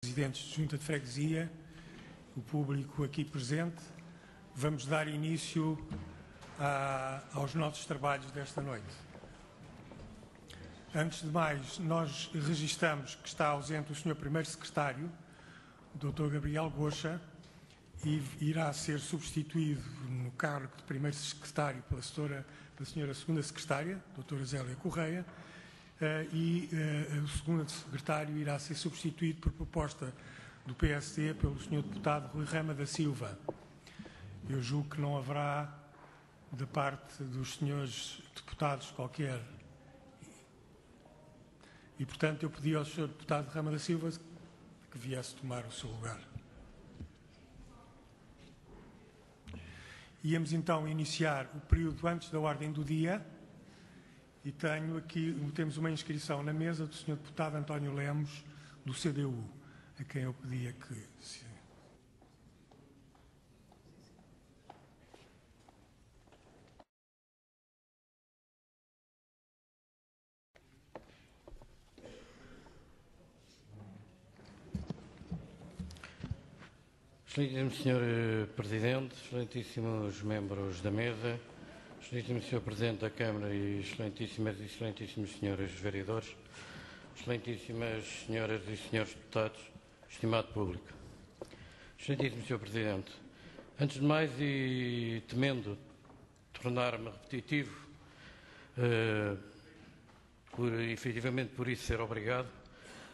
Presidentes de Junta de Freguesia, o público aqui presente, vamos dar início aos nossos trabalhos desta noite. Antes de mais, nós registramos que está ausente o Sr. Primeiro Secretário, Dr. Gabriel Goxa, e irá ser substituído no cargo de Primeiro Secretário pela Sra. Segunda Secretária, Dra. Zélia Correia, e o segundo secretário irá ser substituído por proposta do PSD pelo Sr. Deputado Rui Rama da Silva. Eu julgo que não haverá, da parte dos senhores deputados, qualquer. E, portanto, eu pedi ao Sr. Deputado Rama da Silva que viesse tomar o seu lugar. Íamos então iniciar o período antes da ordem do dia. E temos uma inscrição na mesa do Sr. Deputado António Lemos, do CDU, a quem eu pedia que... Excelentíssimo Sr. Presidente, excelentíssimos membros da mesa, excelentíssimo Sr. Presidente da Câmara e excelentíssimas e excelentíssimos senhores vereadores, excelentíssimas senhoras e senhores deputados, estimado público. Excelentíssimo Sr. Presidente, antes de mais e temendo tornar-me repetitivo, efetivamente por isso ser obrigado,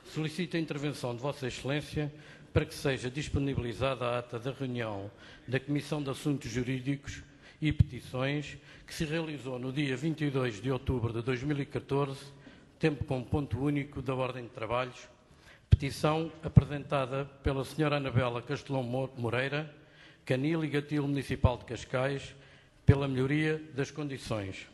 solicito a intervenção de Vossa Excelência para que seja disponibilizada a ata da reunião da Comissão de Assuntos Jurídicos e Petições, que se realizou no dia 22 de outubro de 2014, tempo com ponto único da Ordem de Trabalhos, petição apresentada pela Sra. Anabela Castelão Moreira, Canil e Gatilho Municipal de Cascais, pela melhoria das condições.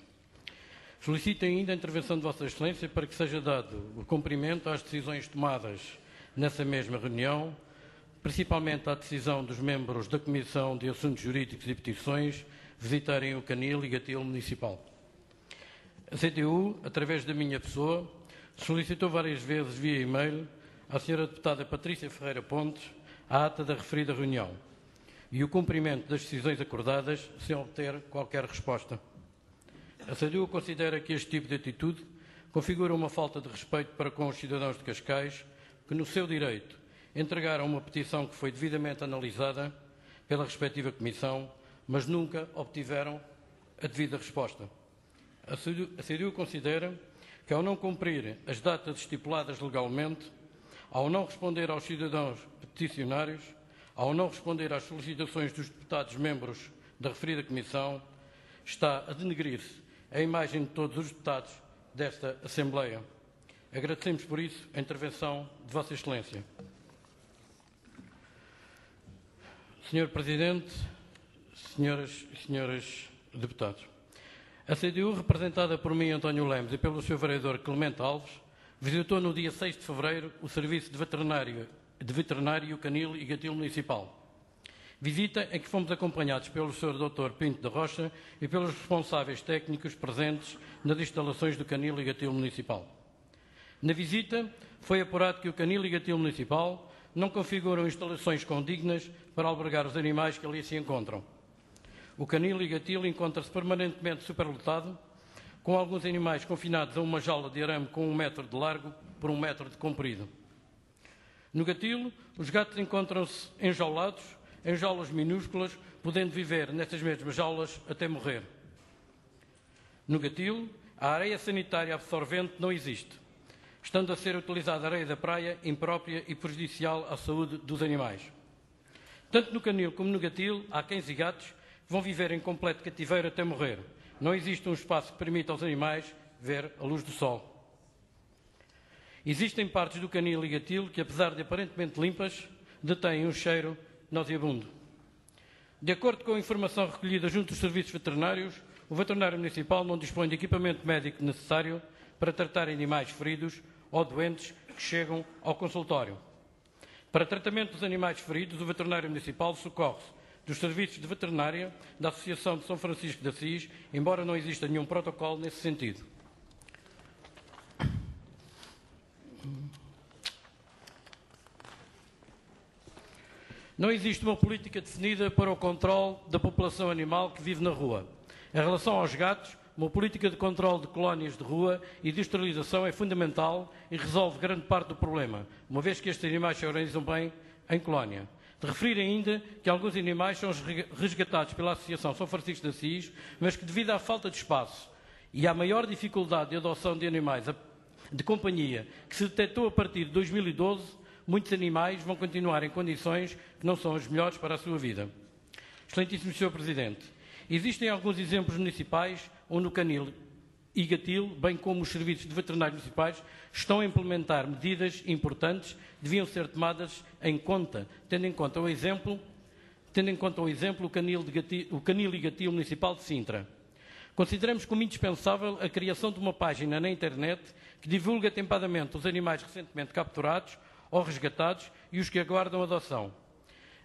Solicito ainda a intervenção de Vossa Excelência para que seja dado o cumprimento às decisões tomadas nessa mesma reunião, principalmente à decisão dos membros da Comissão de Assuntos Jurídicos e Petições visitarem o Canil e Gatilho Municipal. A CDU, através da minha pessoa, solicitou várias vezes via e-mail à Sra. Deputada Patrícia Ferreira Pontes a ata da referida reunião e o cumprimento das decisões acordadas sem obter qualquer resposta. A CDU considera que este tipo de atitude configura uma falta de respeito para com os cidadãos de Cascais que, no seu direito, entregaram uma petição que foi devidamente analisada pela respectiva Comissão, mas nunca obtiveram a devida resposta. A CDU considera que, ao não cumprir as datas estipuladas legalmente, ao não responder aos cidadãos peticionários, ao não responder às solicitações dos deputados membros da referida Comissão, está a denegrir-se a imagem de todos os deputados desta Assembleia. Agradecemos, por isso, a intervenção de Vossa Excelência. Senhor Presidente, senhoras e senhores deputados, a CDU, representada por mim, António Lemos, e pelo Sr. Vereador Clemente Alves, visitou no dia 6 de fevereiro o Serviço de Veterinário Canil e Gatilho Municipal. Visita em que fomos acompanhados pelo Sr. Dr. Pinto da Rocha e pelos responsáveis técnicos presentes nas instalações do Canil e Gatilho Municipal. Na visita, foi apurado que o Canil e Gatilho Municipal não configuram instalações condignas para albergar os animais que ali se encontram. O Canil e Gatilho encontra-se permanentemente superlotado, com alguns animais confinados a uma jaula de arame com 1 metro de largo por 1 metro de comprido. No Gatilho, os gatos encontram-se enjaulados, em jaulas minúsculas, podendo viver nessas mesmas jaulas até morrer. No Gatilho, a areia sanitária absorvente não existe, estando a ser utilizada a areia da praia imprópria e prejudicial à saúde dos animais. Tanto no Canil como no Gatilho, há cães e gatos que vão viver em completo cativeiro até morrer. Não existe um espaço que permita aos animais ver a luz do sol. Existem partes do Canil e Gatilho que, apesar de aparentemente limpas, detêm um cheiro nauseabundo. De acordo com a informação recolhida junto dos serviços veterinários, o veterinário municipal não dispõe de equipamento médico necessário para tratar animais feridos ou doentes que chegam ao consultório. Para tratamento dos animais feridos, o veterinário municipal socorre-se dos serviços de veterinária da Associação de São Francisco de Assis, embora não exista nenhum protocolo nesse sentido. Não existe uma política definida para o controle da população animal que vive na rua. Em relação aos gatos, uma política de controle de colónias de rua e de esterilização é fundamental e resolve grande parte do problema, uma vez que estes animais se organizam bem em colónia. De referir ainda que alguns animais são resgatados pela Associação São Francisco de Assis, mas que devido à falta de espaço e à maior dificuldade de adoção de animais de companhia que se detectou a partir de 2012, muitos animais vão continuar em condições que não são as melhores para a sua vida. Excelentíssimo Sr. Presidente, existem alguns exemplos municipais onde o canil e gatil, bem como os serviços de veterinários municipais, estão a implementar medidas importantes que deviam ser tomadas em conta, tendo em conta o exemplo o canil e gatil municipal de Sintra. Consideramos como indispensável a criação de uma página na internet que divulgue atempadamente os animais recentemente capturados ou resgatados e os que aguardam adoção.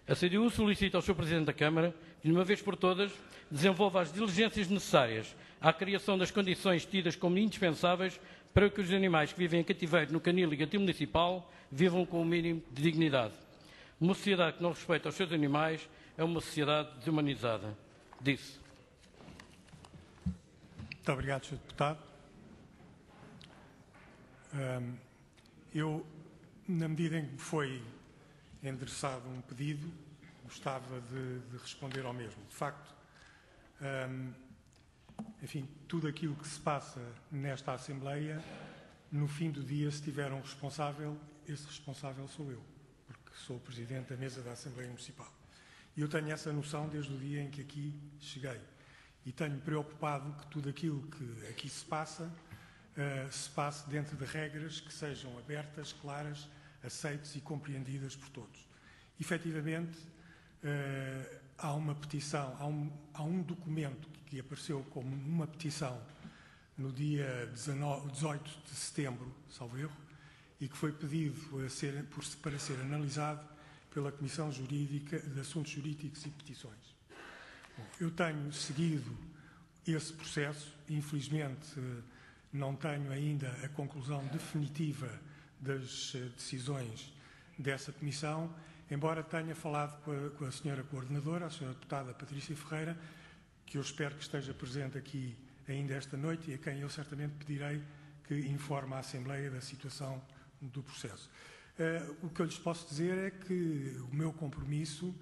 A CDU solicita ao Sr. Presidente da Câmara que, de uma vez por todas, desenvolva as diligências necessárias à criação das condições tidas como indispensáveis para que os animais que vivem em cativeiro no canil e gatil municipal vivam com o mínimo de dignidade. Uma sociedade que não respeita os seus animais é uma sociedade desumanizada. Disse. Muito obrigado, Sr. Deputado. Eu, na medida em que me foi endereçado um pedido, gostava de responder ao mesmo. De facto, enfim, tudo aquilo que se passa nesta Assembleia, no fim do dia, se tiver um responsável, esse responsável sou eu, porque sou o Presidente da Mesa da Assembleia Municipal. E eu tenho essa noção desde o dia em que aqui cheguei. E tenho preocupado que tudo aquilo que aqui se passe dentro de regras que sejam abertas, claras, aceites e compreendidas por todos. Efetivamente, há uma petição, há um documento que apareceu como uma petição no dia 18 de setembro, salvo erro, e que foi pedido para ser analisado pela Comissão Jurídica de Assuntos Jurídicos e Petições. Bom, eu tenho seguido esse processo, infelizmente não tenho ainda a conclusão definitiva das decisões dessa comissão, embora tenha falado com a senhora coordenadora, a senhora deputada Patrícia Ferreira, que eu espero que esteja presente aqui ainda esta noite e a quem eu certamente pedirei que informe a Assembleia da situação do processo. O que eu lhes posso dizer é que o meu compromisso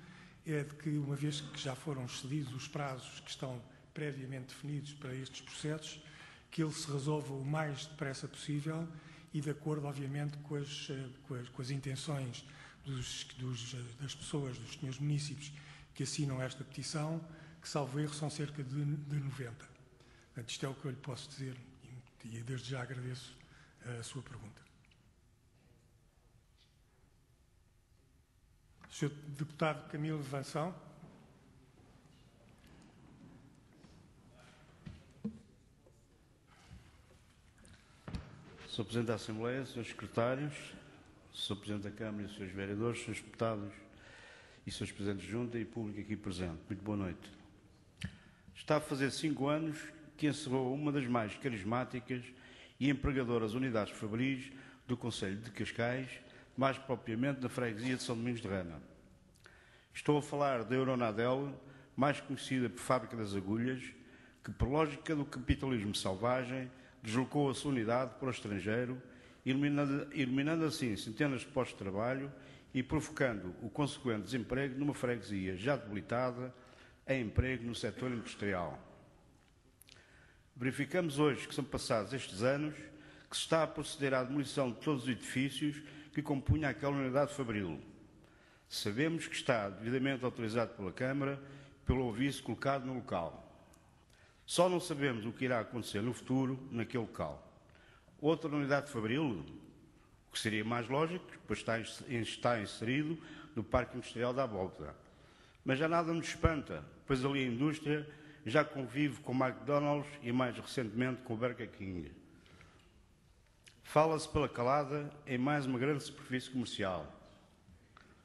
é de que, uma vez que já foram excedidos os prazos que estão previamente definidos para estes processos, que ele se resolva o mais depressa possível e de acordo, obviamente, com as intenções das pessoas, dos senhores munícipes que assinam esta petição, que, salvo erro, são cerca de 90. Portanto, isto é o que eu lhe posso dizer e desde já agradeço a sua pergunta. Sr. Deputado Camilo Vanção. Sr. Presidente da Assembleia, Srs. Secretários, Sr. Presidente da Câmara e Srs. Vereadores, Srs. Deputados e Srs. Presidentes de Junta e público aqui presente. Muito boa noite. Está a fazer 5 anos que encerrou uma das mais carismáticas e empregadoras unidades fabris do Concelho de Cascais, mais propriamente na freguesia de São Domingos de Rana. Estou a falar da Euronadel, mais conhecida por Fábrica das Agulhas, que, por lógica do capitalismo selvagem, deslocou a sua unidade para o estrangeiro, eliminando assim centenas de postos de trabalho e provocando o consequente desemprego numa freguesia já debilitada em emprego no setor industrial. Verificamos hoje que são passados estes anos que se está a proceder à demolição de todos os edifícios que compunham aquela unidade fabril. Sabemos que está devidamente autorizado pela Câmara pelo aviso colocado no local. Só não sabemos o que irá acontecer no futuro naquele local. Outra unidade fabril, o que seria mais lógico, pois está inserido no Parque Industrial da Abóbora. Mas já nada nos espanta, pois ali a indústria já convive com o McDonald's e mais recentemente com o Burger King. Fala-se pela calada em mais uma grande superfície comercial.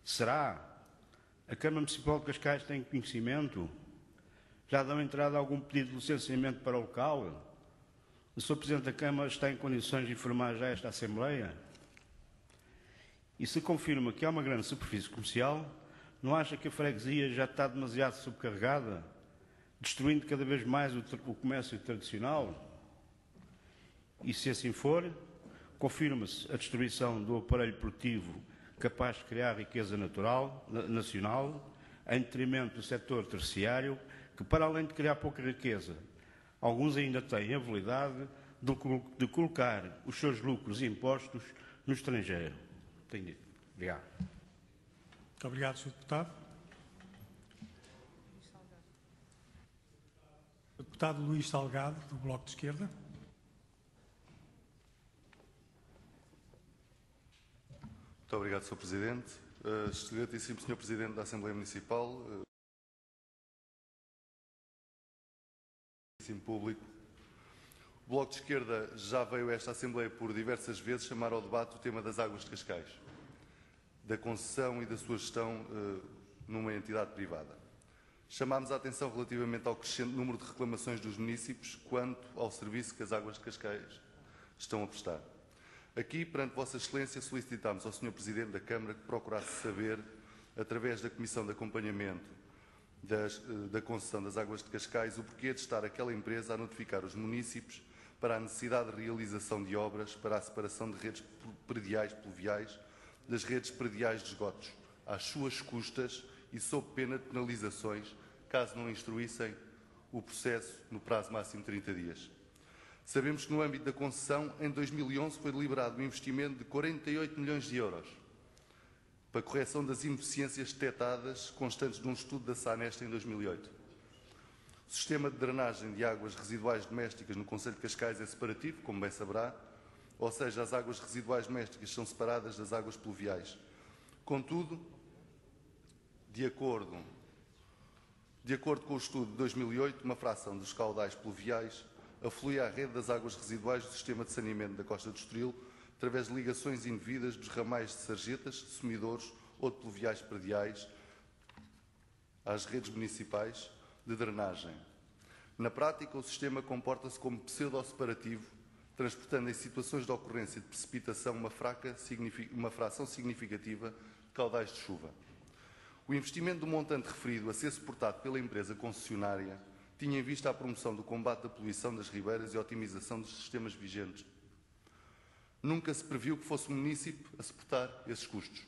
Será? A Câmara Municipal de Cascais tem conhecimento? Já dão entrada a algum pedido de licenciamento para o local? O Sr. Presidente da Câmara está em condições de informar já esta Assembleia? E se confirma que há uma grande superfície comercial, Não acha que a freguesia já está demasiado subcarregada, destruindo cada vez mais o comércio tradicional? E se assim for, confirma-se a destruição do aparelho produtivo capaz de criar riqueza nacional, em detrimento do setor terciário, que, para além de criar pouca riqueza, alguns ainda têm a habilidade de colocar os seus lucros e impostos no estrangeiro. Tenho dito. Obrigado. Muito obrigado, Sr. Deputado. O deputado Luís Salgado, do Bloco de Esquerda. Muito obrigado, Sr. Presidente. Excelentíssimo Sr. Presidente da Assembleia Municipal, público. O Bloco de Esquerda já veio a esta Assembleia por diversas vezes chamar ao debate o tema das águas de Cascais, da concessão e da sua gestão numa entidade privada. Chamámos a atenção relativamente ao crescente número de reclamações dos municípios quanto ao serviço que as águas de Cascais estão a prestar. Aqui, perante Vossa Excelência, solicitámos ao Sr. Presidente da Câmara que procurasse saber, através da Comissão de Acompanhamento da concessão das águas de Cascais, o porquê de estar aquela empresa a notificar os municípios para a necessidade de realização de obras para a separação de redes prediais pluviais das redes prediais de esgotos, às suas custas e sob pena de penalizações, caso não instruíssem o processo no prazo máximo de 30 dias. Sabemos que no âmbito da concessão, em 2011, foi deliberado um investimento de 48 milhões de euros para a correção das ineficiências detectadas constantes de um estudo da SANEST em 2008. O sistema de drenagem de águas residuais domésticas no concelho de Cascais é separativo, como bem saberá, ou seja, as águas residuais domésticas são separadas das águas pluviais. Contudo, de acordo com o estudo de 2008, uma fração dos caudais pluviais aflui à rede das águas residuais do sistema de saneamento da Costa do Estoril através de ligações indevidas dos ramais de sarjetas, sumidouros ou de pluviais prediais às redes municipais de drenagem. Na prática, o sistema comporta-se como pseudo-separativo, transportando em situações de ocorrência de precipitação uma fração significativa de caudais de chuva. O investimento do montante referido a ser suportado pela empresa concessionária tinha em vista a promoção do combate à poluição das ribeiras e a otimização dos sistemas vigentes. Nunca se previu que fosse o município a suportar esses custos.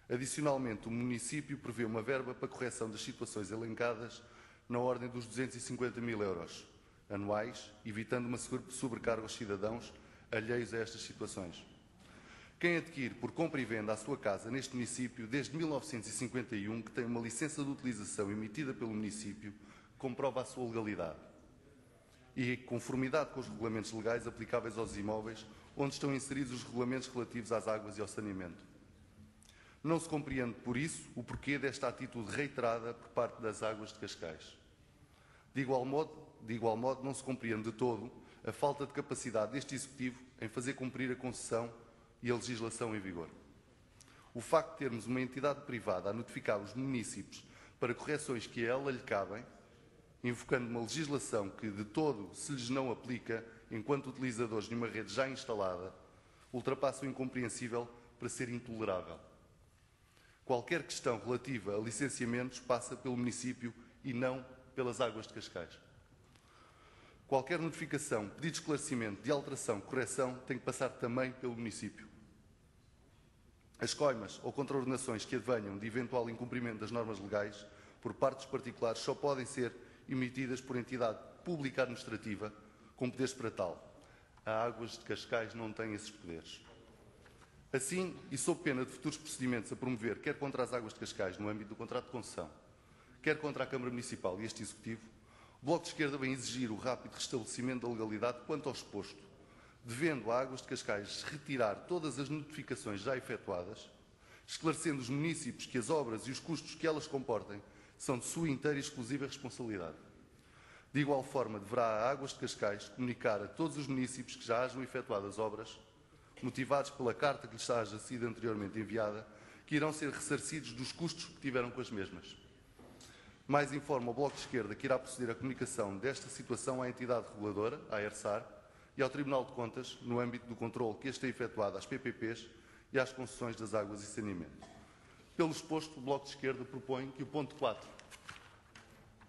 Adicionalmente, o município prevê uma verba para correção das situações elencadas na ordem dos 250 mil euros anuais, evitando uma sobrecarga aos cidadãos alheios a estas situações. Quem adquire por compra e venda a sua casa neste município desde 1951, que tem uma licença de utilização emitida pelo município, comprova a sua legalidade e conformidade com os regulamentos legais aplicáveis aos imóveis onde estão inseridos os regulamentos relativos às águas e ao saneamento. Não se compreende, por isso, o porquê desta atitude reiterada por parte das águas de Cascais. De igual modo, não se compreende de todo a falta de capacidade deste Executivo em fazer cumprir a concessão e a legislação em vigor. O facto de termos uma entidade privada a notificar os municípios para correções que a ela lhe cabem, invocando uma legislação que de todo se lhes não aplica enquanto utilizadores de uma rede já instalada, ultrapassa o incompreensível para ser intolerável. Qualquer questão relativa a licenciamentos passa pelo município e não pelas águas de Cascais. Qualquer notificação, pedido de esclarecimento, de alteração, correção, tem que passar também pelo município. As coimas ou contraordenações que advenham de eventual incumprimento das normas legais por parte dos particulares só podem ser emitidas por entidade pública administrativa com poderes para tal. A Águas de Cascais não tem esses poderes. Assim, e sob pena de futuros procedimentos a promover, quer contra as Águas de Cascais no âmbito do contrato de concessão, quer contra a Câmara Municipal e este Executivo, o Bloco de Esquerda vem exigir o rápido restabelecimento da legalidade quanto ao exposto, devendo a Águas de Cascais retirar todas as notificações já efetuadas, esclarecendo os municípios que as obras e os custos que elas comportem são de sua inteira e exclusiva responsabilidade. De igual forma, deverá a Águas de Cascais comunicar a todos os municípios que já hajam efetuado as obras, motivados pela carta que lhes haja sido anteriormente enviada, que irão ser ressarcidos dos custos que tiveram com as mesmas. Mais informa o Bloco de Esquerda que irá proceder à comunicação desta situação à entidade reguladora, à ERSAR, e ao Tribunal de Contas, no âmbito do controle que este é efetuado às PPPs e às concessões das águas e saneamento. Pelo exposto, o Bloco de Esquerda propõe que o ponto 4,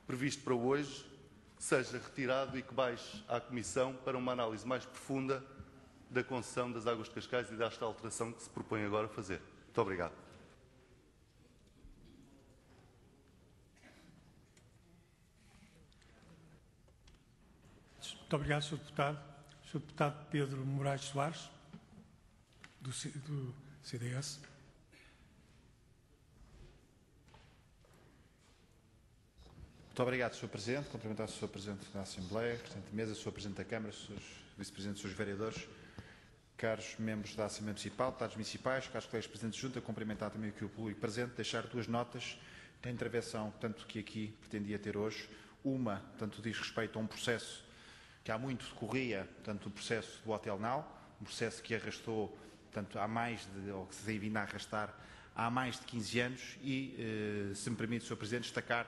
previsto para hoje, seja retirado e que baixe à Comissão para uma análise mais profunda da concessão das Águas de Cascais e desta alteração que se propõe agora fazer. Muito obrigado. Muito obrigado, Sr. Deputado. Sr. Deputado Pedro Moraes Soares, do CDS. Muito obrigado, Sr. Presidente. Cumprimentar o Sr. Presidente da Assembleia, Presidente da Mesa, Sr. Presidente da Câmara, Srs. Vice-Presidentes, Srs. Vereadores, caros membros da Assembleia Municipal, deputados municipais, caros colegas Presidentes de Junta, cumprimentar também aqui o público presente, deixar duas notas da intervenção, tanto que aqui pretendia ter hoje. Uma, tanto diz respeito a um processo que há muito decorria, tanto o processo do Hotel Now, um processo que arrastou, tanto há mais de, ou que se tem vindo a arrastar há mais de 15 anos e, se me permite, Sr. Presidente, destacar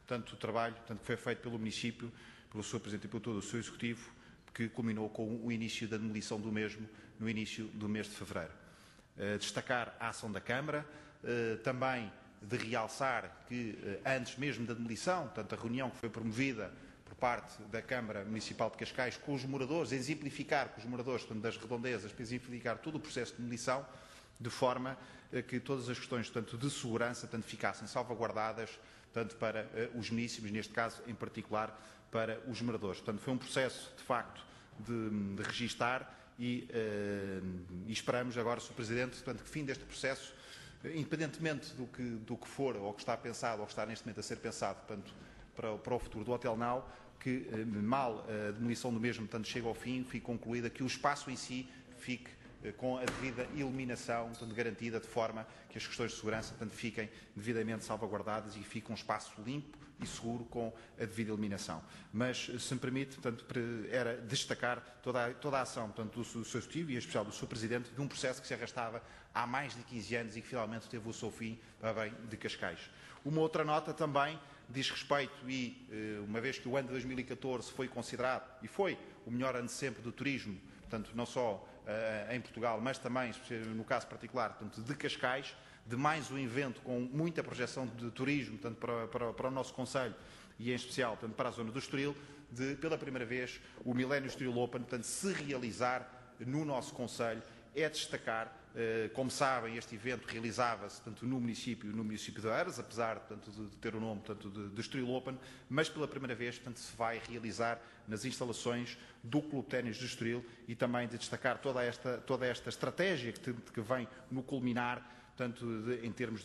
tanto o trabalho que foi feito pelo município, pelo Sr. Presidente e por todo o seu Executivo, que culminou com o início da demolição do mesmo no início do mês de fevereiro. Destacar a ação da Câmara, também de realçar que antes mesmo da demolição, tanto a reunião que foi promovida por parte da Câmara Municipal de Cascais com os moradores, exemplificar com os moradores das redondezas, para exemplificar todo o processo de demolição, de forma que todas as questões, tanto de segurança, tanto ficassem salvaguardadas, tanto para os munícipes, neste caso em particular para os moradores. Portanto, foi um processo, de facto, de registar e esperamos agora, Sr. Presidente, portanto, que fim deste processo, independentemente do que for, ou que está pensado, ou que está neste momento a ser pensado, portanto, para o futuro do Hotel Now, que mal a demolição do mesmo, portanto, chega ao fim, fique concluída, que o espaço em si fique com a devida iluminação, portanto, garantida, de forma que as questões de segurança, portanto, fiquem devidamente salvaguardadas e fique um espaço limpo e seguro com a devida iluminação. Mas, se me permite, portanto, era destacar toda a ação, portanto, do Sr. Executivo e, em especial, do Sr. Presidente, de um processo que se arrastava há mais de 15 anos e que finalmente teve o seu fim para bem de Cascais. Uma outra nota também diz respeito, e uma vez que o ano de 2014 foi considerado, e foi o melhor ano sempre do turismo, portanto, não só em Portugal, mas também, no caso particular, portanto, de Cascais, de mais um evento com muita projeção de turismo, tanto para o nosso concelho e, em especial, tanto para a zona do Estoril, de, pela primeira vez, o Millennium Estoril Open, portanto, se realizar no nosso concelho. É destacar, como sabem, este evento realizava-se tanto no município de Oeiras, apesar portanto, de ter o nome de Estoril Open, mas pela primeira vez portanto, se vai realizar nas instalações do Clube de Ténis de Estoril e também de destacar toda esta estratégia que vem no culminar, portanto, em termos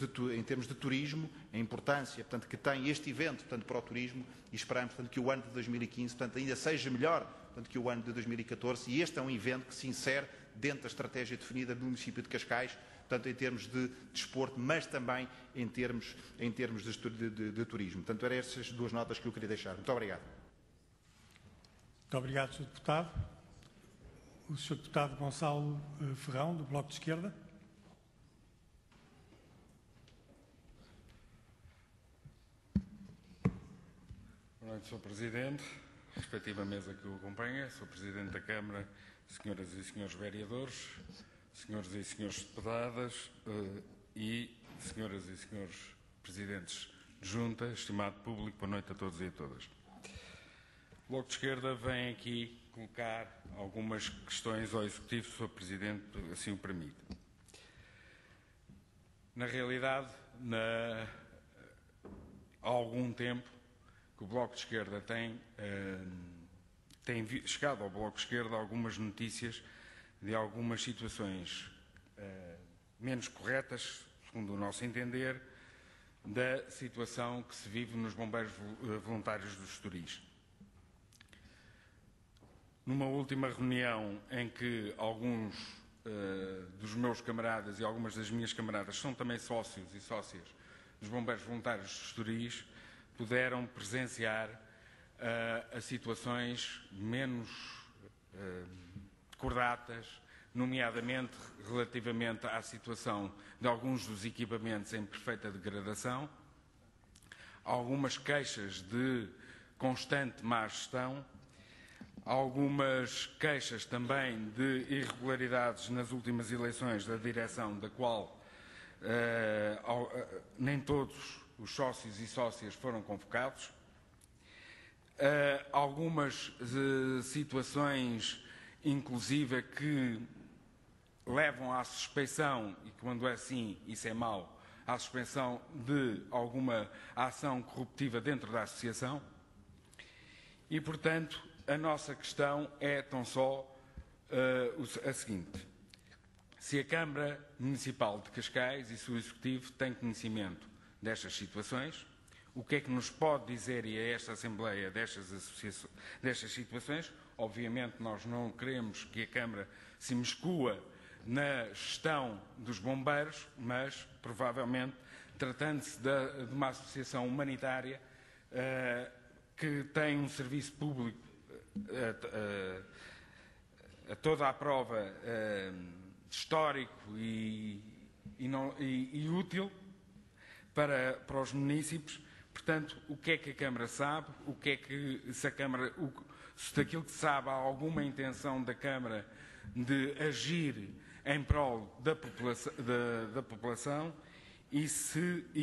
de turismo, a importância portanto, que tem este evento portanto, para o turismo e esperamos portanto, que o ano de 2015 portanto, ainda seja melhor portanto, que o ano de 2014 e este é um evento que se insere dentro da estratégia definida do município de Cascais, tanto em termos de desporto, mas também em termos de turismo. Portanto, eram estas duas notas que eu queria deixar. Muito obrigado. Muito obrigado, Sr. Deputado. O Sr. Deputado Gonçalo Ferrão, do Bloco de Esquerda. Boa noite, Sr. Presidente, respectiva mesa que o acompanha, Sr. Presidente da Câmara, senhoras e senhores vereadores, senhoras e senhores deputadas e senhoras e senhores presidentes de junta, estimado público, boa noite a todos e a todas. O Bloco de Esquerda vem aqui colocar algumas questões ao Executivo, se o Sr. Presidente assim o permite. Na realidade, há algum tempo que o Bloco de Esquerda tem chegado ao Bloco de Esquerda algumas notícias de algumas situações menos corretas, segundo o nosso entender, da situação que se vive nos bombeiros voluntários dos Estoris. Numa última reunião em que alguns dos meus camaradas e algumas das minhas camaradas são também sócios e sócias dos bombeiros voluntários dos Estoris, puderam presenciar a situações menos cordatas, nomeadamente relativamente à situação de alguns dos equipamentos em perfeita degradação, algumas queixas de constante má gestão, algumas queixas também de irregularidades nas últimas eleições da direção da qual nem todos os sócios e sócias foram convocados. Algumas situações, inclusive, que levam à suspeição, e quando é assim, isso é mau, à suspensão de alguma ação corruptiva dentro da associação. E, portanto, a nossa questão é tão só a seguinte: se a Câmara Municipal de Cascais e o seu Executivo têm conhecimento destas situações, o que é que nos pode dizer a esta Assembleia destas situações? Obviamente nós não queremos que a Câmara se imiscua na gestão dos bombeiros, mas provavelmente, tratando-se de uma associação humanitária que tem um serviço público a toda a prova histórico e útil para os munícipes. Portanto, o que é que a Câmara sabe? O que é que, se daquilo que sabe há alguma intenção da Câmara de agir em prol da população e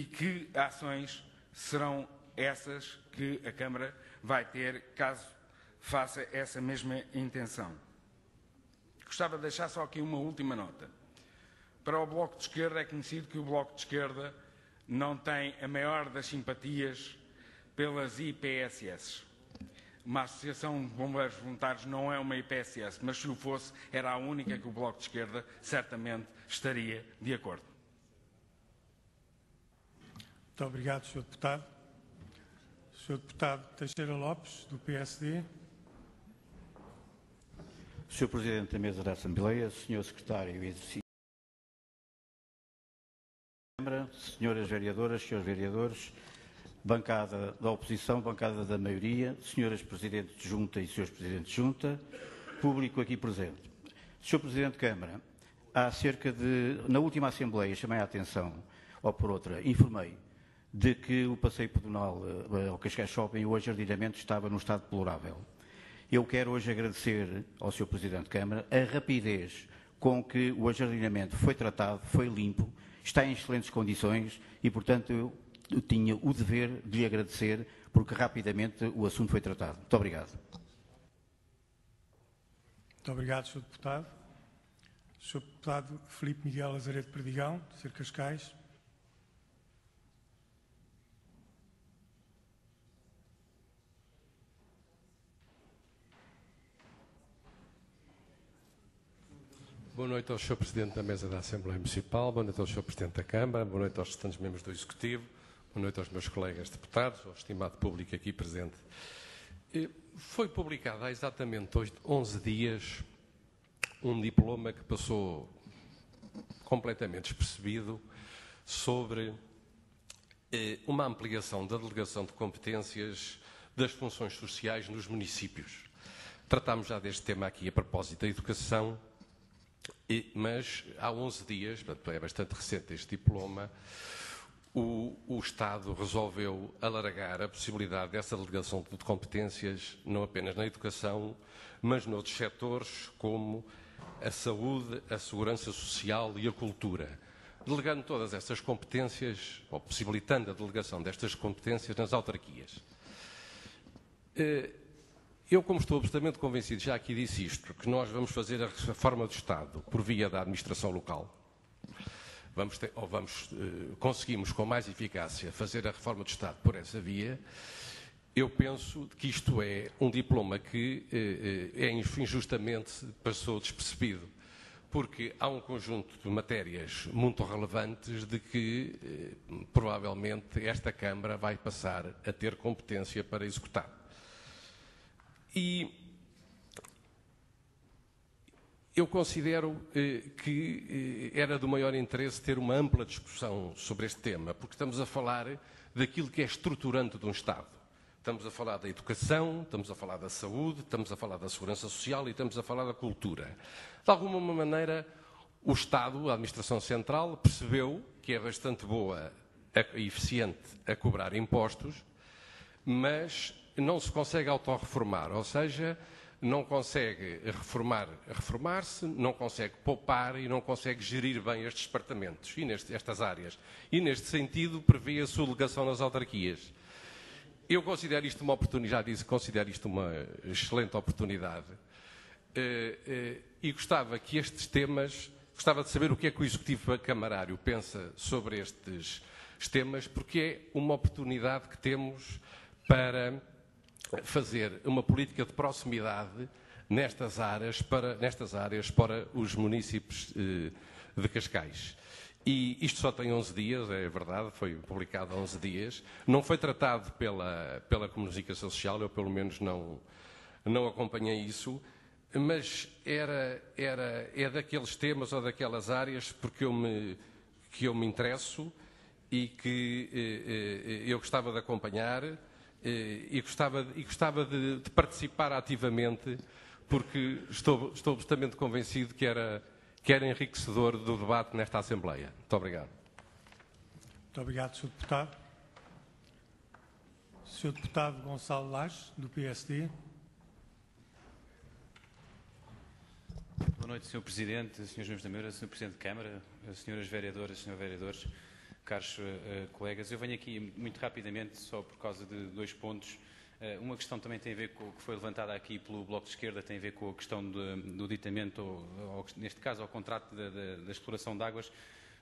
que ações serão essas que a Câmara vai ter caso faça essa mesma intenção. Gostava de deixar só aqui uma última nota. Para o Bloco de Esquerda é conhecido que o Bloco de Esquerda não tem a maior das simpatias pelas IPSS. Uma Associação de Bombeiros Voluntários não é uma IPSS, mas se o fosse, era a única que o Bloco de Esquerda certamente estaria de acordo. Muito obrigado, Sr. Deputado. Sr. Deputado Teixeira Lopes, do PSD. Sr. Presidente da Mesa da Assembleia, Sr. Secretário e Exercício da Câmara, Senhoras Vereadoras, Srs. Vereadores, bancada da oposição, bancada da maioria, Senhoras Presidentes de Junta e Srs. Presidentes de Junta, público aqui presente. Sr. Presidente de Câmara, na última Assembleia chamei a atenção, ou por outra, informei de que o passeio pedonal ao Cascais Shopping, o ajardinamento estava num estado deplorável. Eu quero hoje agradecer ao Sr. Presidente de Câmara a rapidez com que o ajardinamento foi tratado, foi limpo, está em excelentes condições e, portanto, eu tinha o dever de lhe agradecer porque rapidamente o assunto foi tratado. Muito obrigado. Muito obrigado, Sr. Deputado. Sr. Deputado Filipe Miguel Lazaredo Perdigão, de Ser Cascais. Boa noite ao Sr. Presidente da Mesa da Assembleia Municipal, boa noite ao Sr. Presidente da Câmara, boa noite aos restantes membros do Executivo, boa noite aos meus colegas deputados, ao estimado público aqui presente. Foi publicado há exatamente 11 dias um diploma que passou completamente despercebido sobre uma ampliação da delegação de competências das funções sociais nos municípios. Tratámos já deste tema aqui a propósito da educação, mas há 11 dias, portanto é bastante recente este diploma, o Estado resolveu alargar a possibilidade dessa delegação de competências não apenas na educação, mas noutros setores como a saúde, a segurança social e a cultura, delegando todas essas competências, ou possibilitando a delegação destas competências nas autarquias. Eu, como estou absolutamente convencido, já aqui disse isto, que nós vamos fazer a reforma do Estado por via da administração local, conseguimos com mais eficácia fazer a reforma do Estado por essa via. Eu penso que isto é um diploma que injustamente passou despercebido, porque há um conjunto de matérias muito relevantes de que provavelmente esta Câmara vai passar a ter competência para executar. E eu considero que era do maior interesse ter uma ampla discussão sobre este tema, porque estamos a falar daquilo que é estruturante de um Estado. Estamos a falar da educação, estamos a falar da saúde, estamos a falar da segurança social e estamos a falar da cultura. De alguma maneira, o Estado, a Administração Central, percebeu que é bastante boa e eficiente a cobrar impostos, mas não se consegue autorreformar, ou seja, não consegue reformar-se, não consegue poupar e não consegue gerir bem estes departamentos e estas áreas. E, neste sentido, prevê a sua delegação nas autarquias. Eu considero isto uma oportunidade, já disse, considero isto uma excelente oportunidade. E gostava que estes temas, gostava de saber o que é que o Executivo Camarário pensa sobre estes temas, porque é uma oportunidade que temos para fazer uma política de proximidade nestas áreas para os municípios de Cascais. E isto só tem 11 dias, é verdade, foi publicado há 11 dias. Não foi tratado pela comunicação social, eu pelo menos não acompanhei isso, mas é daqueles temas ou daquelas áreas porque que eu me interesso e que eu gostava de acompanhar e gostava de participar ativamente, porque estou absolutamente convencido que era enriquecedor do debate nesta Assembleia. Muito obrigado. Muito obrigado, Sr. Deputado. Sr. Deputado Gonçalo Lages, do PSD. Boa noite, Sr. Presidente, Srs. membros da Mesa, Sr. Presidente de Câmara, Sras. Vereadoras, Srs. Vereadores, caros colegas. Eu venho aqui muito rapidamente, só por causa de 2 pontos. Uma questão também tem a ver com o que foi levantada aqui pelo Bloco de Esquerda, tem a ver com a questão do ditamento, ou neste caso, ao contrato da exploração de águas.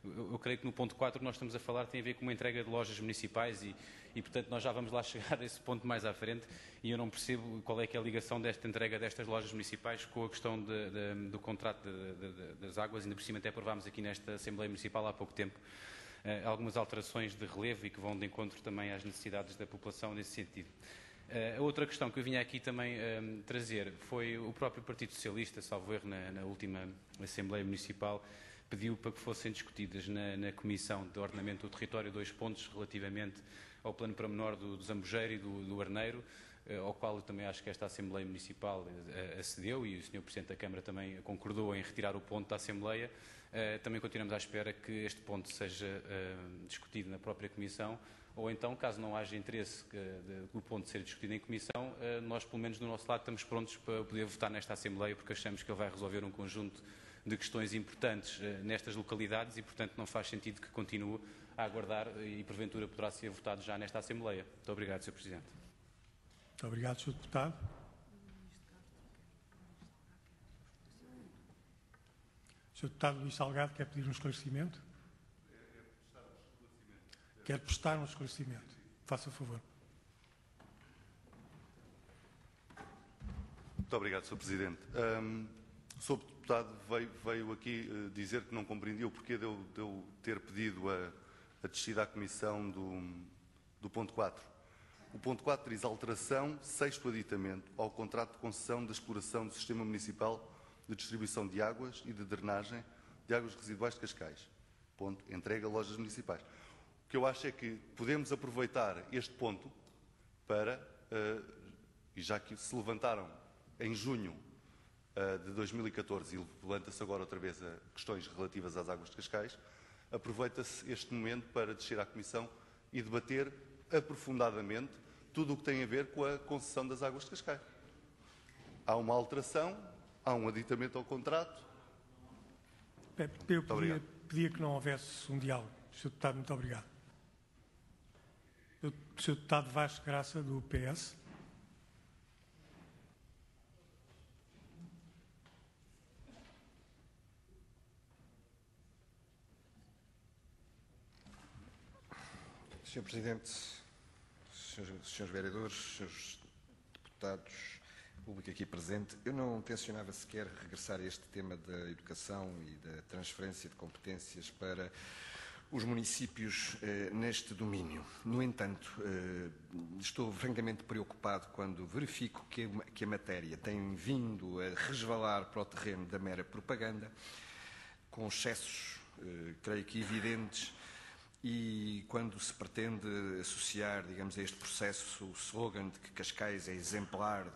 Eu creio que no ponto 4 que nós estamos a falar tem a ver com uma entrega de lojas municipais e, portanto, nós já vamos lá chegar a esse ponto mais à frente e eu não percebo qual é que é a ligação desta entrega destas lojas municipais com a questão do contrato das águas. Ainda por cima até aprovámos aqui nesta Assembleia Municipal há pouco tempo algumas alterações de relevo e que vão de encontro também às necessidades da população nesse sentido. A outra questão que eu vinha aqui também trazer foi o próprio Partido Socialista, salvo erro, na última Assembleia Municipal, pediu para que fossem discutidas na Comissão de Ordenamento do Território 2 pontos relativamente ao plano pormenor do Zambujeiro e do Arneiro, ao qual eu também acho que esta Assembleia Municipal acedeu e o Sr. Presidente da Câmara também concordou em retirar o ponto da Assembleia. Também continuamos à espera que este ponto seja discutido na própria Comissão, ou então, caso não haja interesse do ponto ser discutido em Comissão, nós, pelo menos do nosso lado, estamos prontos para poder votar nesta Assembleia, porque achamos que ele vai resolver um conjunto de questões importantes nestas localidades e, portanto, não faz sentido que continue a aguardar e, porventura, poderá ser votado já nesta Assembleia. Muito obrigado, Sr. Presidente. Muito obrigado, Sr. Deputado. Sr. Deputado Luís Salgado quer pedir um esclarecimento? Quer prestar um esclarecimento? Faça favor. Muito obrigado, Sr. Presidente. O Sr. Deputado veio aqui dizer que não compreendia o porquê de eu ter pedido a descida à Comissão do ponto 4. O ponto 4 diz alteração, 6º aditamento, ao contrato de concessão da exploração do Sistema Municipal de Distribuição de Águas e de Drenagem de Águas Residuais de Cascais. Ponto. Entrega a lojas municipais. O que eu acho é que podemos aproveitar este ponto para, e já que se levantaram em junho de 2014 e levanta-se agora outra vez a questões relativas às águas de Cascais, aproveita-se este momento para descer à Comissão e debater aprofundadamente tudo o que tem a ver com a concessão das águas de Cascais. Há uma alteração, há um aditamento ao contrato. Eu pedia que não houvesse um diálogo. Sr. Deputado, muito obrigado. O Sr. Deputado Vasco Graça, do PS. Sr. Presidente, Srs. Vereadores, Srs. Deputados, público aqui presente, eu não tencionava sequer regressar a este tema da educação e da transferência de competências para os municípios neste domínio. No entanto, estou francamente preocupado quando verifico que a matéria tem vindo a resvalar para o terreno da mera propaganda, com excessos, creio que evidentes, e quando se pretende associar, digamos, a este processo o slogan de que Cascais é exemplar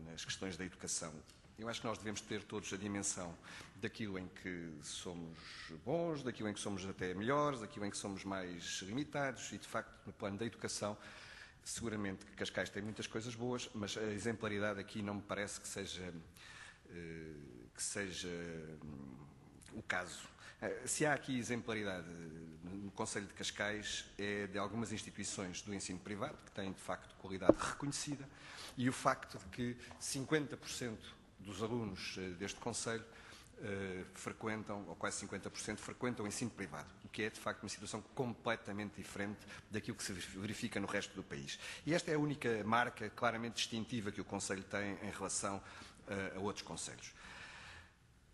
nas questões da educação. Eu acho que nós devemos ter todos a dimensão daquilo em que somos bons, daquilo em que somos até melhores, daquilo em que somos mais limitados e, de facto, no plano da educação, Seguramente que Cascais tem muitas coisas boas, mas a exemplaridade aqui não me parece que seja o caso. Se há aqui exemplaridade no Conselho de Cascais, é de algumas instituições do ensino privado, que têm, de facto, qualidade reconhecida, e o facto de que 50% dos alunos deste Conselho frequentam, ou quase 50%, frequentam o ensino privado, o que é, de facto, uma situação completamente diferente daquilo que se verifica no resto do país. E esta é a única marca claramente distintiva que o Conselho tem em relação a outros conselhos.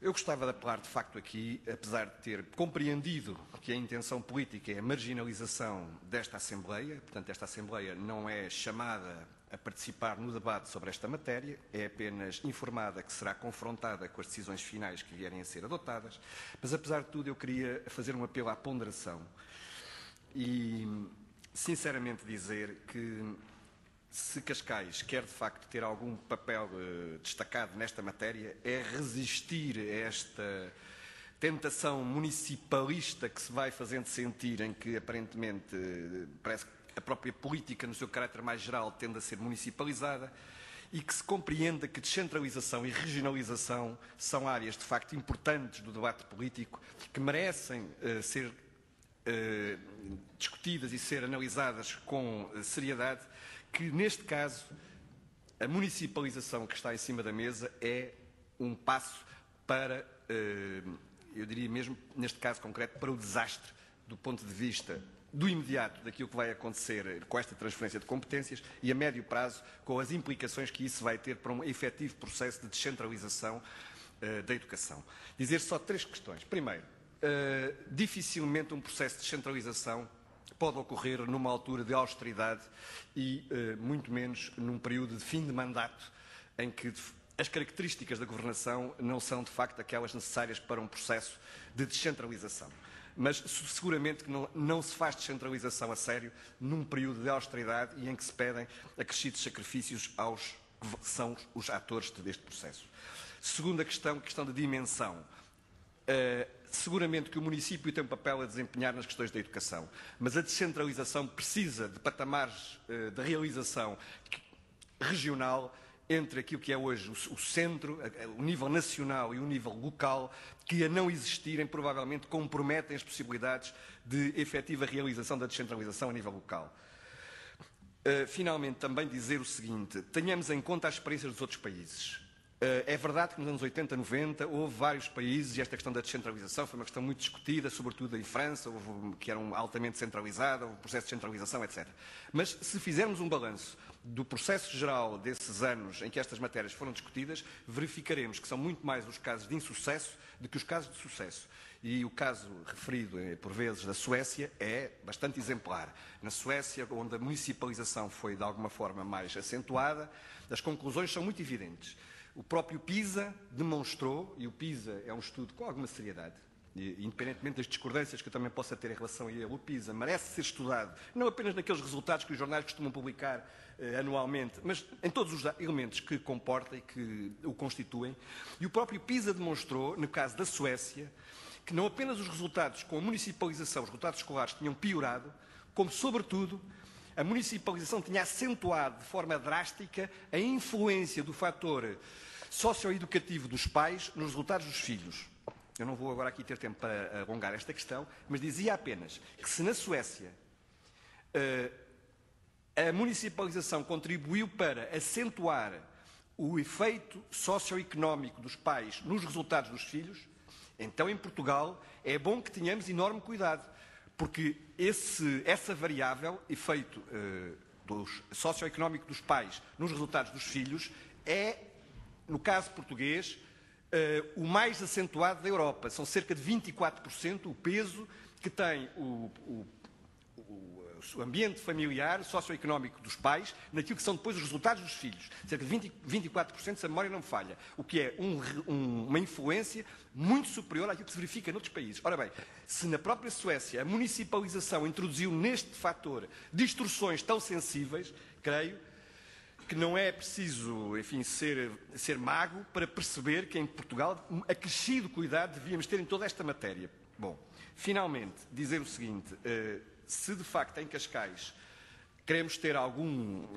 Eu gostava de apelar, de facto, aqui, apesar de ter compreendido que a intenção política é a marginalização desta Assembleia, portanto, esta Assembleia não é chamada a participar no debate sobre esta matéria, é apenas informada que será confrontada com as decisões finais que vierem a ser adotadas, mas, apesar de tudo, eu queria fazer um apelo à ponderação e, sinceramente, dizer que se Cascais quer, de facto, ter algum papel destacado nesta matéria, é resistir a esta tentação municipalista que se vai fazendo sentir, em que, aparentemente, parece que a própria política, no seu caráter mais geral, tende a ser municipalizada, e que se compreenda que descentralização e regionalização são áreas, de facto, importantes do debate político, que merecem ser discutidas e ser analisadas com seriedade, que, neste caso, a municipalização que está em cima da mesa é um passo para, eu diria mesmo, neste caso concreto, para o desastre do ponto de vista do imediato daquilo que vai acontecer com esta transferência de competências e a médio prazo com as implicações que isso vai ter para um efetivo processo de descentralização da educação. Dizer só 3 questões. Primeiro, dificilmente um processo de descentralização pode ocorrer numa altura de austeridade e muito menos num período de fim de mandato em que as características da governação não são, de facto, aquelas necessárias para um processo de descentralização. Mas seguramente que não se faz descentralização a sério num período de austeridade e em que se pedem acrescidos sacrifícios aos que são os atores deste processo. Segunda questão, questão de dimensão. Seguramente que o município tem um papel a desempenhar nas questões da educação, mas a descentralização precisa de patamares de realização regional entre aquilo que é hoje o centro, o nível nacional e o nível local, que, a não existirem, provavelmente comprometem as possibilidades de efetiva realização da descentralização a nível local. Finalmente, também dizer o seguinte: tenhamos em conta as experiências dos outros países. É verdade que nos anos 80, 90, houve vários países, e esta questão da descentralização foi uma questão muito discutida, sobretudo em França, que era altamente centralizada, houve um processo de centralização, etc. Mas, se fizermos um balanço do processo geral desses anos em que estas matérias foram discutidas, verificaremos que são muito mais os casos de insucesso do que os casos de sucesso. E o caso referido, por vezes, da Suécia é bastante exemplar. Na Suécia, onde a municipalização foi, de alguma forma, mais acentuada, as conclusões são muito evidentes. O próprio PISA demonstrou, e o PISA é um estudo com alguma seriedade, e, independentemente das discordâncias que eu também possa ter em relação a ele, o PISA merece ser estudado, não apenas naqueles resultados que os jornais costumam publicar anualmente, mas em todos os elementos que comporta e que o constituem. E o próprio PISA demonstrou, no caso da Suécia, que não apenas os resultados com a municipalização, os resultados escolares tinham piorado, como, sobretudo, a municipalização tinha acentuado de forma drástica a influência do fator socioeducativo dos pais nos resultados dos filhos. Eu não vou agora aqui ter tempo para alongar esta questão, mas dizia apenas que, se na Suécia a municipalização contribuiu para acentuar o efeito socioeconómico dos pais nos resultados dos filhos, então, em Portugal, é bom que tenhamos enorme cuidado, porque essa variável, efeito socioeconómico dos pais nos resultados dos filhos, é, no caso português, o mais acentuado da Europa. São cerca de 24% o peso que tem o ambiente familiar, socioeconómico dos pais, naquilo que são depois os resultados dos filhos. Cerca de 24%, se a memória não me falha, o que é uma influência muito superior àquilo que se verifica noutros países. Ora bem, se na própria Suécia a municipalização introduziu neste fator distorções tão sensíveis, creio que não é preciso, enfim, ser mago para perceber que em Portugal acrescido cuidado devíamos ter em toda esta matéria. Bom, finalmente, dizer o seguinte: se de facto em Cascais queremos ter algum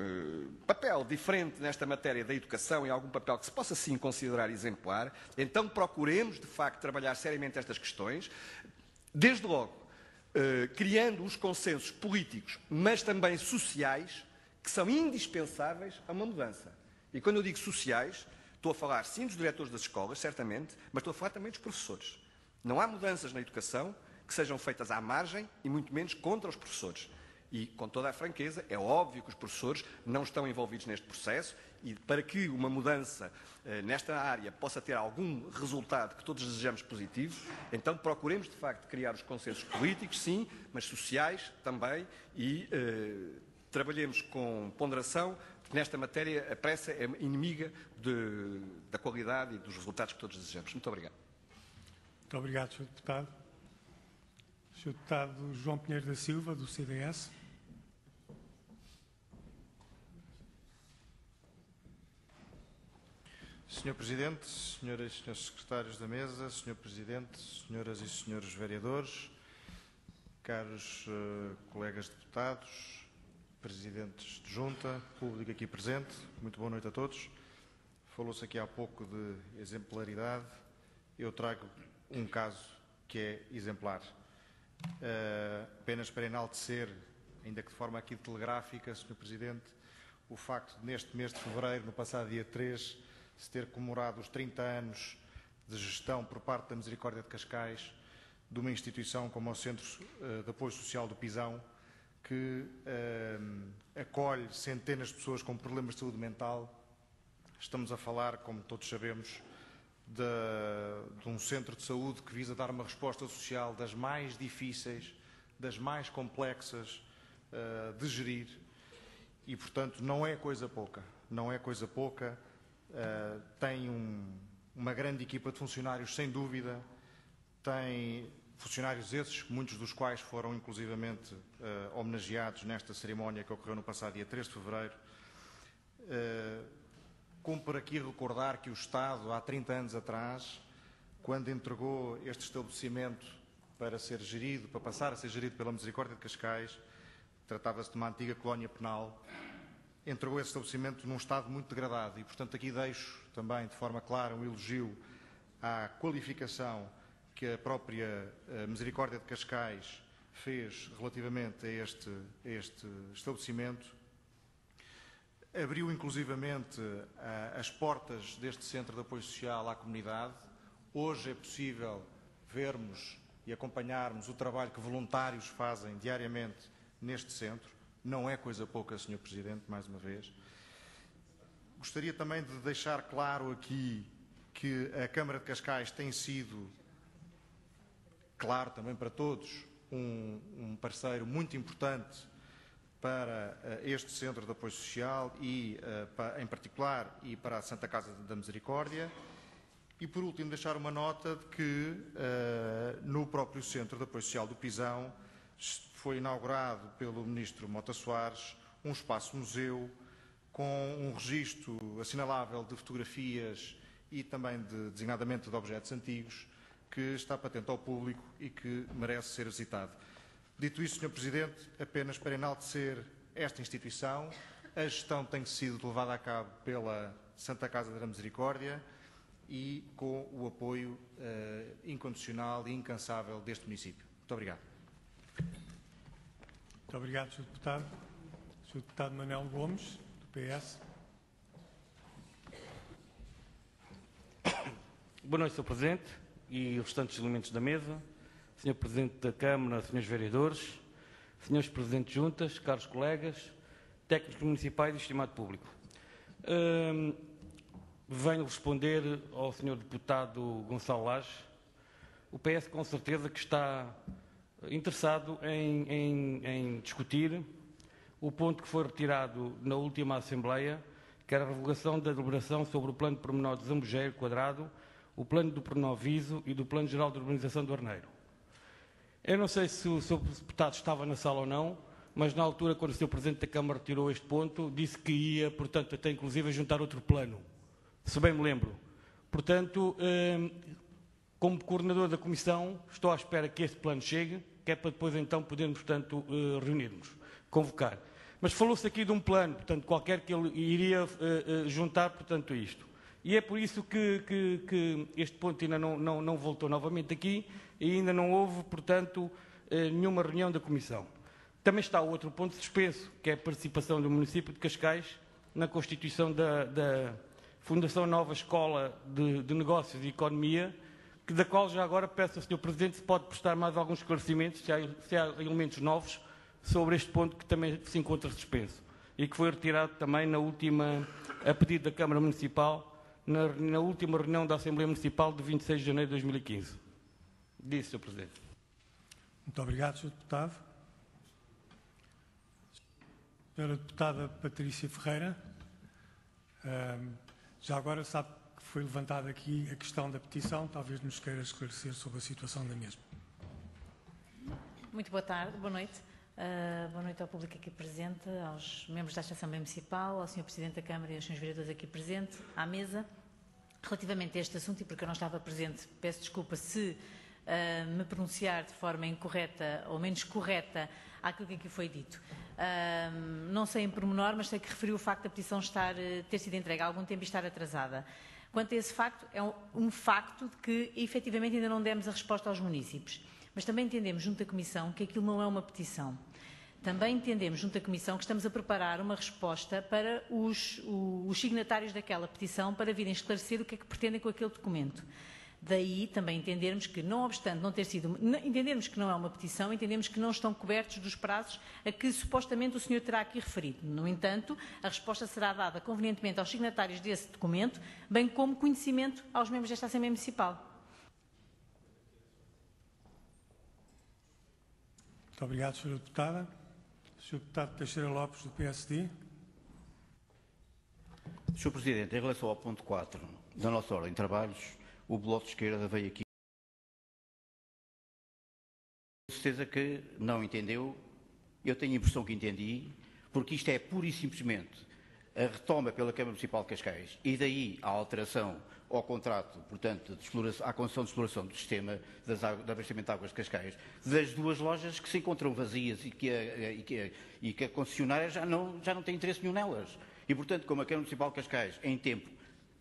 papel diferente nesta matéria da educação e algum papel que se possa sim considerar exemplar, então procuremos, de facto, trabalhar seriamente estas questões, desde logo, criando os consensos políticos, mas também sociais, que são indispensáveis a uma mudança. E quando eu digo sociais, estou a falar sim dos diretores das escolas, certamente, mas estou a falar também dos professores. Não há mudanças na educação que sejam feitas à margem e muito menos contra os professores. E, com toda a franqueza, é óbvio que os professores não estão envolvidos neste processo e para que uma mudança nesta área possa ter algum resultado que todos desejamos positivo, então procuremos, de facto, criar os consensos políticos, sim, mas sociais também e trabalhemos com ponderação, porque nesta matéria a pressa é inimiga da qualidade e dos resultados que todos desejamos. Muito obrigado. Muito obrigado, Sr. Deputado. Sr. Deputado João Pinheiro da Silva, do CDS. Sr. Presidente, senhoras e senhores secretários da mesa, Sr. Presidente, senhoras e senhores vereadores, caros colegas deputados, presidentes de junta, público aqui presente, muito boa noite a todos. Falou-se aqui há pouco de exemplaridade. Eu trago um caso que é exemplar. Apenas para enaltecer, ainda que de forma aqui telegráfica, Sr. Presidente, o facto de neste mês de fevereiro, no passado dia 3, se ter comemorado os 30 anos de gestão por parte da Misericórdia de Cascais de uma instituição como o Centro de Apoio Social do Pisão, que acolhe centenas de pessoas com problemas de saúde mental. Estamos a falar, como todos sabemos, de um centro de saúde que visa dar uma resposta social das mais difíceis, das mais complexas de gerir e, portanto, não é coisa pouca. Não é coisa pouca. Tem uma grande equipa de funcionários, sem dúvida. Tem funcionários esses, muitos dos quais foram inclusivamente homenageados nesta cerimónia que ocorreu no passado dia 3 de fevereiro. Cumpre aqui recordar que o Estado, há 30 anos atrás, quando entregou este estabelecimento para ser gerido, para passar a ser gerido pela Misericórdia de Cascais, tratava-se de uma antiga colónia penal, entregou esse estabelecimento num estado muito degradado e, portanto, aqui deixo também de forma clara um elogio à qualificação que a própria Misericórdia de Cascais fez relativamente a este estabelecimento. Abriu inclusivamente as portas deste Centro de Apoio Social à comunidade. Hoje é possível vermos e acompanharmos o trabalho que voluntários fazem diariamente neste centro. Não é coisa pouca, Sr. Presidente, mais uma vez. Gostaria também de deixar claro aqui que a Câmara de Cascais tem sido, claro também para todos, um parceiro muito importante para este Centro de Apoio Social e, em particular, e para a Santa Casa da Misericórdia. E, por último, deixar uma nota de que no próprio Centro de Apoio Social do Pisão foi inaugurado pelo Ministro Mota Soares um espaço-museu com um registro assinalável de fotografias e também designadamente de objetos antigos que está patente ao público e que merece ser visitado. Dito isso, Sr. Presidente, apenas para enaltecer esta instituição, a gestão tem sido levada a cabo pela Santa Casa da Misericórdia e com o apoio incondicional e incansável deste município. Muito obrigado. Muito obrigado, Sr. Deputado. Sr. Deputado Manuel Gomes, do PS. Boa noite, Sr. Presidente e os restantes elementos da mesa. Sr. Presidente da Câmara, Srs. Vereadores, Srs. Presidentes de Juntas, caros colegas, técnicos municipais e estimado público. Venho responder ao Sr. Deputado Gonçalo Lage. O PS com certeza que está interessado em discutir o ponto que foi retirado na última Assembleia, que era a revogação da deliberação sobre o Plano de Pormenor de Zambujeiro Quadrado, o Plano do Pormenor Viso e do Plano Geral de Urbanização do Arneiro. Eu não sei se o Sr. Deputado estava na sala ou não, mas na altura, quando o Sr. Presidente da Câmara retirou este ponto, disse que ia, portanto, até inclusive a juntar outro plano, se bem me lembro. Portanto, como coordenador da Comissão, estou à espera que este plano chegue, que é para depois então podermos, portanto, reunirmos, convocar. Mas falou-se aqui de um plano, portanto, qualquer que ele iria juntar, portanto, isto. E é por isso que este ponto ainda não voltou novamente aqui e ainda não houve, portanto, nenhuma reunião da Comissão. Também está o outro ponto suspenso, que é a participação do município de Cascais na constituição da Fundação Nova Escola de Negócios e Economia, da qual já agora peço ao Sr. Presidente se pode prestar mais alguns esclarecimentos, se há elementos novos sobre este ponto que também se encontra suspenso e que foi retirado também a pedido da Câmara Municipal, na última reunião da Assembleia Municipal de 26 de janeiro de 2015. Disse, Sr. Presidente. Muito obrigado, Sr. Deputado. Senhora Deputada Patrícia Ferreira, já agora sabe que foi levantada aqui a questão da petição, talvez nos queira esclarecer sobre a situação da mesma. Muito boa tarde, boa noite. Boa noite ao público aqui presente, aos membros desta Assembleia Municipal, ao Sr. Presidente da Câmara e aos Srs. Vereadores aqui presentes, à mesa. Relativamente a este assunto, e porque eu não estava presente, peço desculpa se me pronunciar de forma incorreta ou menos correta àquilo que aqui foi dito. Não sei em pormenor, mas sei que referiu o facto da petição ter sido entregue há algum tempo e estar atrasada. Quanto a esse facto, é um facto de que efetivamente ainda não demos a resposta aos munícipes. Mas também entendemos junto da Comissão que aquilo não é uma petição. Também entendemos junto da Comissão que estamos a preparar uma resposta para os signatários daquela petição para virem esclarecer o que é que pretendem com aquele documento. Daí também entendermos que, não obstante não ter sido, entendermos que não é uma petição, entendemos que não estão cobertos dos prazos a que supostamente o senhor terá aqui referido. No entanto, a resposta será dada convenientemente aos signatários desse documento, bem como conhecimento aos membros desta Assembleia Municipal. Muito obrigado, Sra. Deputada. Sr. Deputado Teixeira Lopes, do PSD. Sr. Presidente, em relação ao ponto 4 da nossa ordem de trabalhos, o Bloco de Esquerda veio aqui. Com certeza que não entendeu, eu tenho a impressão que entendi, porque isto é pura e simplesmente a retoma pela Câmara Municipal de Cascais e daí a alteração ao contrato, portanto, à concessão de exploração do sistema de abastecimento de águas de Cascais, das duas lojas que se encontram vazias e que a concessionária já não tem interesse nenhum nelas. E, portanto, como a Câmara Municipal de Cascais, em tempo,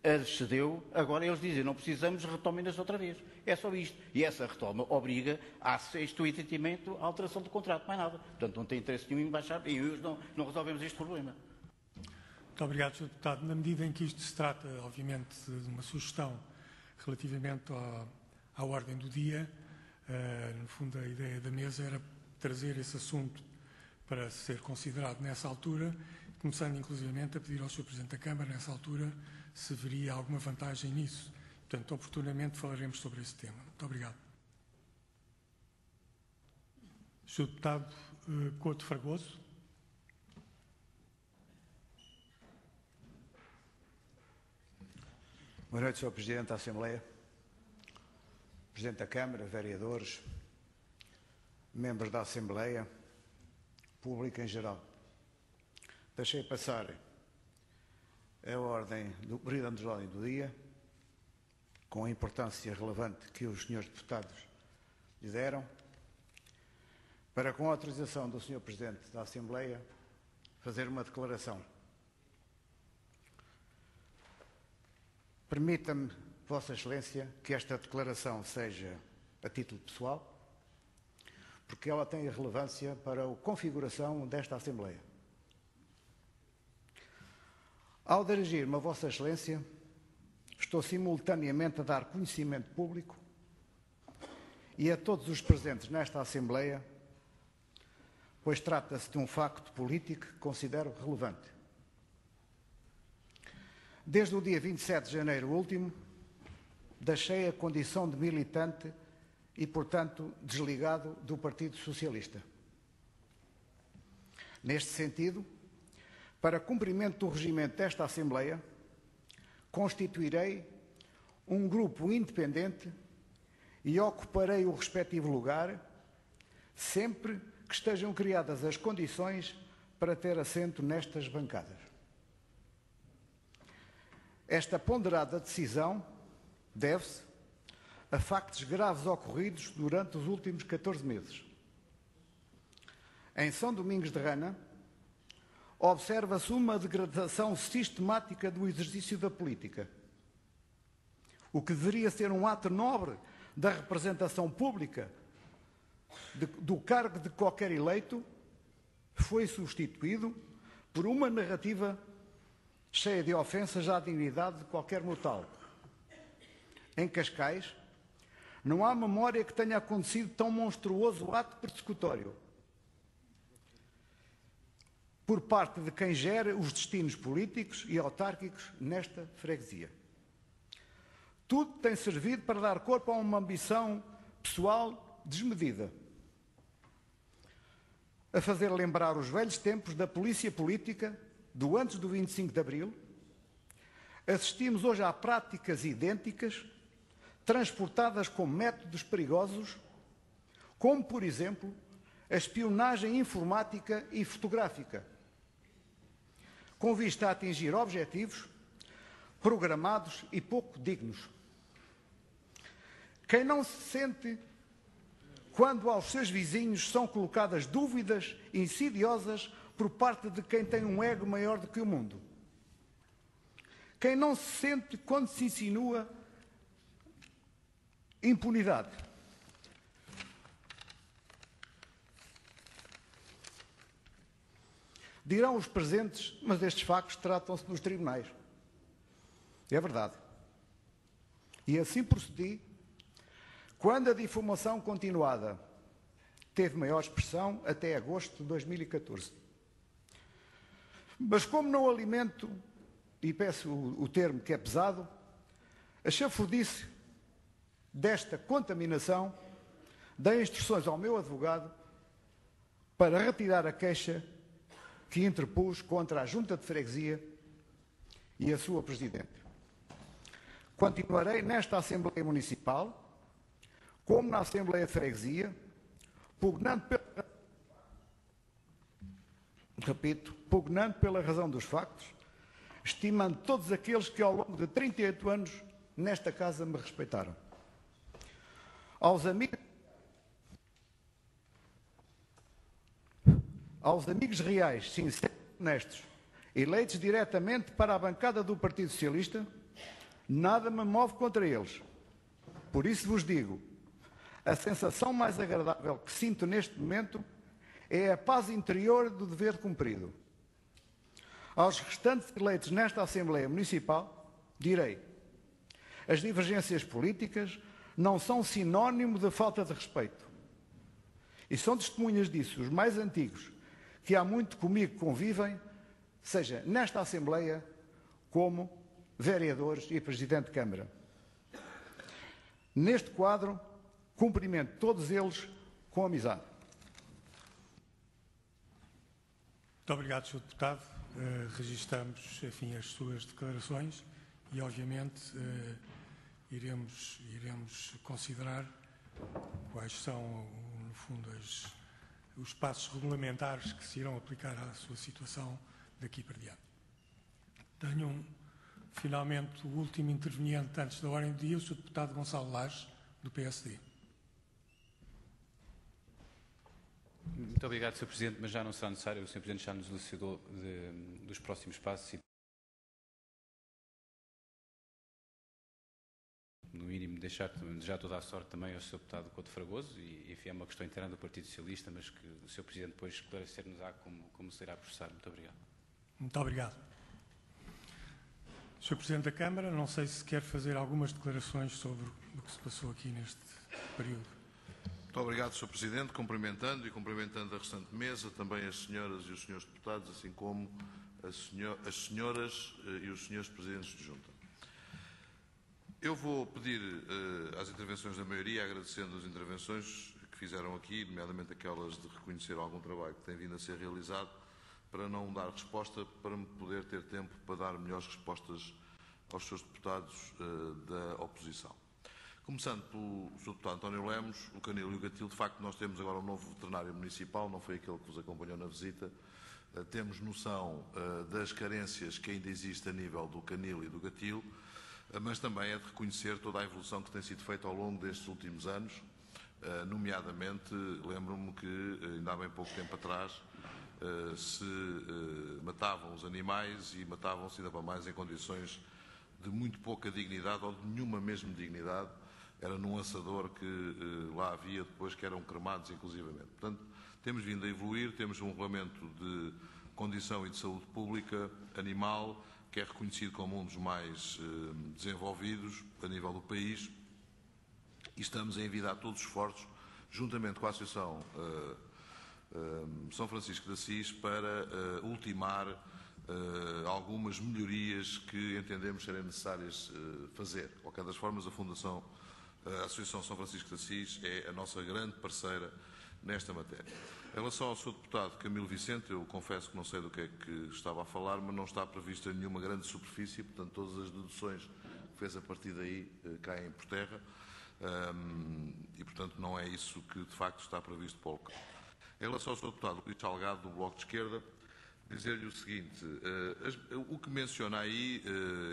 as cedeu, agora eles dizem, não precisamos, retomem-nas outra vez. É só isto. E essa retoma obriga a evidentemente a alteração do contrato, mais nada. Portanto, não tem interesse nenhum em baixar, e hoje não resolvemos este problema. Muito obrigado, Sr. Deputado. Na medida em que isto se trata, obviamente, de uma sugestão relativamente à ordem do dia, no fundo a ideia da mesa era trazer esse assunto para ser considerado nessa altura, começando inclusivamente a pedir ao Sr. Presidente da Câmara, nessa altura, se veria alguma vantagem nisso. Portanto, oportunamente falaremos sobre esse tema. Muito obrigado. Sr. Deputado Couto Fragoso. Boa noite, Sr. Presidente da Assembleia, Presidente da Câmara, vereadores, membros da Assembleia, público em geral. Deixei passar a ordem do período de ordem do dia, com a importância relevante que os senhores deputados lhe deram, para, com a autorização do Sr. Presidente da Assembleia, fazer uma declaração. Permita-me, Vossa Excelência, que esta declaração seja a título pessoal, porque ela tem relevância para a configuração desta Assembleia. Ao dirigir-me a Vossa Excelência, estou simultaneamente a dar conhecimento público e a todos os presentes nesta Assembleia, pois trata-se de um facto político que considero relevante. Desde o dia 27 de janeiro último, deixei a condição de militante e, portanto, desligado do Partido Socialista. Neste sentido, para cumprimento do regimento desta Assembleia, constituirei um grupo independente e ocuparei o respectivo lugar sempre que estejam criadas as condições para ter assento nestas bancadas. Esta ponderada decisão deve-se a factos graves ocorridos durante os últimos 14 meses. Em São Domingos de Rana, observa-se uma degradação sistemática do exercício da política. O que deveria ser um ato nobre da representação pública do cargo de qualquer eleito foi substituído por uma narrativa cheia de ofensas à dignidade de qualquer mortal. Em Cascais, não há memória que tenha acontecido tão monstruoso ato persecutório por parte de quem gera os destinos políticos e autárquicos nesta freguesia. Tudo tem servido para dar corpo a uma ambição pessoal desmedida, a fazer lembrar os velhos tempos da polícia política do antes do 25 de Abril. Assistimos hoje a práticas idênticas, transportadas com métodos perigosos, como, por exemplo, a espionagem informática e fotográfica, com vista a atingir objetivos programados e pouco dignos. Quem não se sente quando aos seus vizinhos são colocadas dúvidas insidiosas por parte de quem tem um ego maior do que o mundo? Quem não se sente quando se insinua impunidade? Dirão os presentes, mas estes factos tratam-se nos tribunais. É verdade. E assim procedi quando a difamação continuada teve maior expressão até agosto de 2014. Mas como não alimento, e peço o termo que é pesado, a chafurdice desta contaminação, dei instruções ao meu advogado para retirar a queixa que interpus contra a Junta de Freguesia e a sua Presidente. Continuarei nesta Assembleia Municipal, como na Assembleia de Freguesia, pugnando pela razão dos factos, estimando todos aqueles que ao longo de 38 anos nesta casa me respeitaram. Aos amigos reais, sinceros e honestos, eleitos diretamente para a bancada do Partido Socialista, nada me move contra eles. Por isso vos digo, a sensação mais agradável que sinto neste momento é a paz interior do dever cumprido. Aos restantes eleitos nesta Assembleia Municipal, direi: as divergências políticas não são sinónimo de falta de respeito. E são testemunhas disso os mais antigos, que há muito comigo convivem, seja nesta Assembleia, como vereadores e Presidente de Câmara. Neste quadro, cumprimento todos eles com amizade. Muito obrigado, Sr. Deputado. Registamos, enfim, as suas declarações e, obviamente, iremos considerar quais são, no fundo, os passos regulamentares que se irão aplicar à sua situação daqui para diante. Tenho, finalmente, o último interveniente antes da ordem do dia, o Sr. Deputado Gonçalo Lage, do PSD. Muito obrigado, Sr. Presidente, mas já não será necessário, o Sr. Presidente já nos elucidou dos próximos passos e, no mínimo, desejar toda a sorte também ao Sr. Deputado Couto Fragoso e, enfim, é uma questão interna do Partido Socialista, mas que o Sr. Presidente depois esclarecer-nos-á como se irá processar. Muito obrigado. Muito obrigado. Sr. Presidente da Câmara, não sei se quer fazer algumas declarações sobre o que se passou aqui neste período. Muito obrigado, Sr. Presidente, cumprimentando a restante mesa, também as senhoras e os senhores deputados, assim como as senhoras e os senhores presidentes de junta. Eu vou pedir às intervenções da maioria, agradecendo as intervenções que fizeram aqui, nomeadamente aquelas de reconhecer algum trabalho que tem vindo a ser realizado, para não dar resposta, para me poder ter tempo para dar melhores respostas aos seus deputados da oposição. Começando pelo Sr. Deputado António Lemos, o Canil e o Gatil, de facto nós temos agora um novo veterinário municipal, não foi aquele que vos acompanhou na visita, temos noção das carências que ainda existem a nível do Canil e do Gatil, mas também é de reconhecer toda a evolução que tem sido feita ao longo destes últimos anos, nomeadamente, lembro-me que ainda há bem pouco tempo atrás, se matavam os animais e matavam-se ainda para mais em condições de muito pouca dignidade ou de nenhuma mesmo dignidade. Era num assador que lá havia depois que eram cremados inclusivamente. Portanto, temos vindo a evoluir, temos um regulamento de condição e de saúde pública animal que é reconhecido como um dos mais desenvolvidos a nível do país e estamos a envidar todos os esforços, juntamente com a Associação São Francisco de Assis, para ultimar algumas melhorias que entendemos serem necessárias fazer. De qualquer das formas, a Associação São Francisco de Assis é a nossa grande parceira nesta matéria. Em relação ao Sr. Deputado Camilo Vicente, eu confesso que não sei do que é que estava a falar, mas não está prevista nenhuma grande superfície, portanto todas as deduções que fez a partir daí caem por terra e, portanto, não é isso que de facto está previsto para o local. Em relação ao Sr. Deputado Luís Salgado, do Bloco de Esquerda, dizer-lhe o seguinte, o que menciona aí,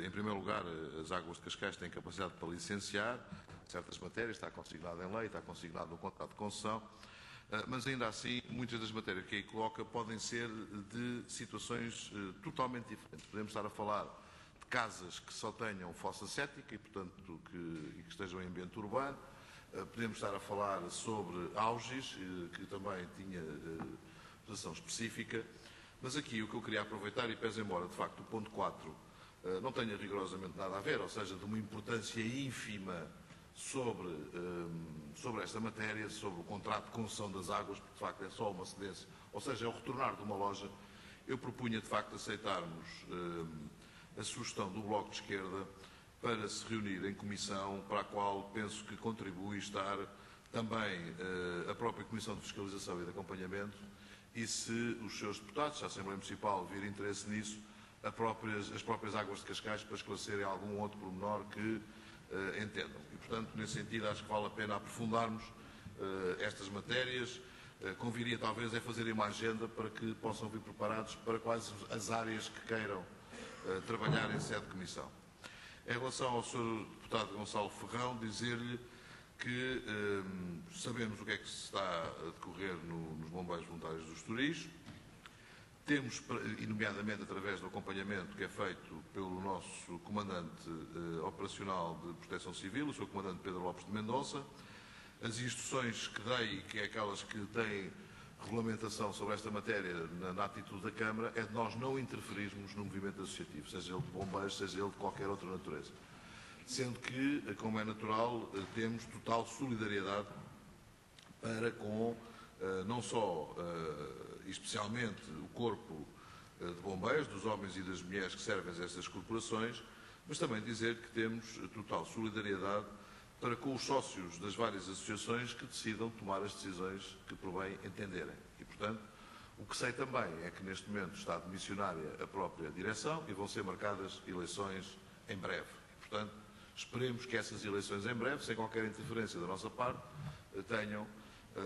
em primeiro lugar, as Águas de Cascais têm capacidade para licenciar certas matérias, está consignado em lei, está consignado no contrato de concessão, mas ainda assim, muitas das matérias que aí coloca podem ser de situações totalmente diferentes. Podemos estar a falar de casas que só tenham fossa cética e, portanto, que estejam em ambiente urbano. Podemos estar a falar sobre auges, que também tinha legislação específica. Mas aqui o que eu queria aproveitar, e pese embora, de facto, o ponto 4 não tenha rigorosamente nada a ver, ou seja, de uma importância ínfima sobre esta matéria, sobre o contrato de concessão das águas, porque de facto é só uma cedência, ou seja, é o retornar de uma loja, eu propunha de facto aceitarmos a sugestão do Bloco de Esquerda para se reunir em comissão, para a qual penso que contribui estar também a própria Comissão de Fiscalização e de Acompanhamento, e se os seus deputados, se a Assembleia Municipal vir interesse nisso, as próprias Águas de Cascais, para esclarecerem algum outro pormenor que entendam. E, portanto, nesse sentido, acho que vale a pena aprofundarmos estas matérias. Conviria, talvez, a fazerem uma agenda para que possam vir preparados para quais as áreas que queiram trabalhar em sede de comissão. Em relação ao Sr. Deputado Gonçalo Ferrão, dizer-lhe que sabemos o que é que se está a decorrer nos bombeiros voluntários do Estoril. Temos, e nomeadamente através do acompanhamento que é feito pelo nosso Comandante Operacional de Proteção Civil, o Sr. Comandante Pedro Lopes de Mendonça, as instruções que dei, que é aquelas que têm regulamentação sobre esta matéria na atitude da Câmara, é de nós não interferirmos no movimento associativo, seja ele de bombeiros, seja ele de qualquer outra natureza. Sendo que, como é natural, temos total solidariedade para com não só especialmente o corpo de bombeiros, dos homens e das mulheres que servem a estas corporações, mas também dizer que temos total solidariedade para com os sócios das várias associações que decidam tomar as decisões que por bem entenderem. E, portanto, o que sei também é que neste momento está demissionária a própria direção e vão ser marcadas eleições em breve. E, portanto, esperemos que essas eleições em breve, sem qualquer interferência da nossa parte, tenham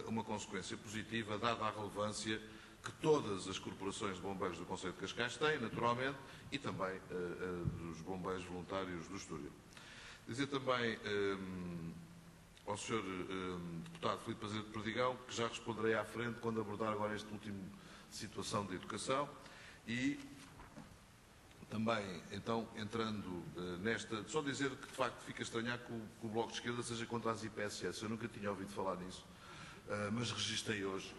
uma consequência positiva, dada a relevância que todas as corporações de bombeiros do Concelho de Cascais têm, naturalmente, e também dos bombeiros voluntários do Estoril. Dizer também ao Sr. Deputado Filipe Azevedo Perdigão que já responderei à frente quando abordar agora esta última situação de educação e também, então, entrando nesta... Só dizer que, de facto, fica a estranhar que o Bloco de Esquerda seja contra as IPSS. Eu nunca tinha ouvido falar nisso, mas registrei hoje.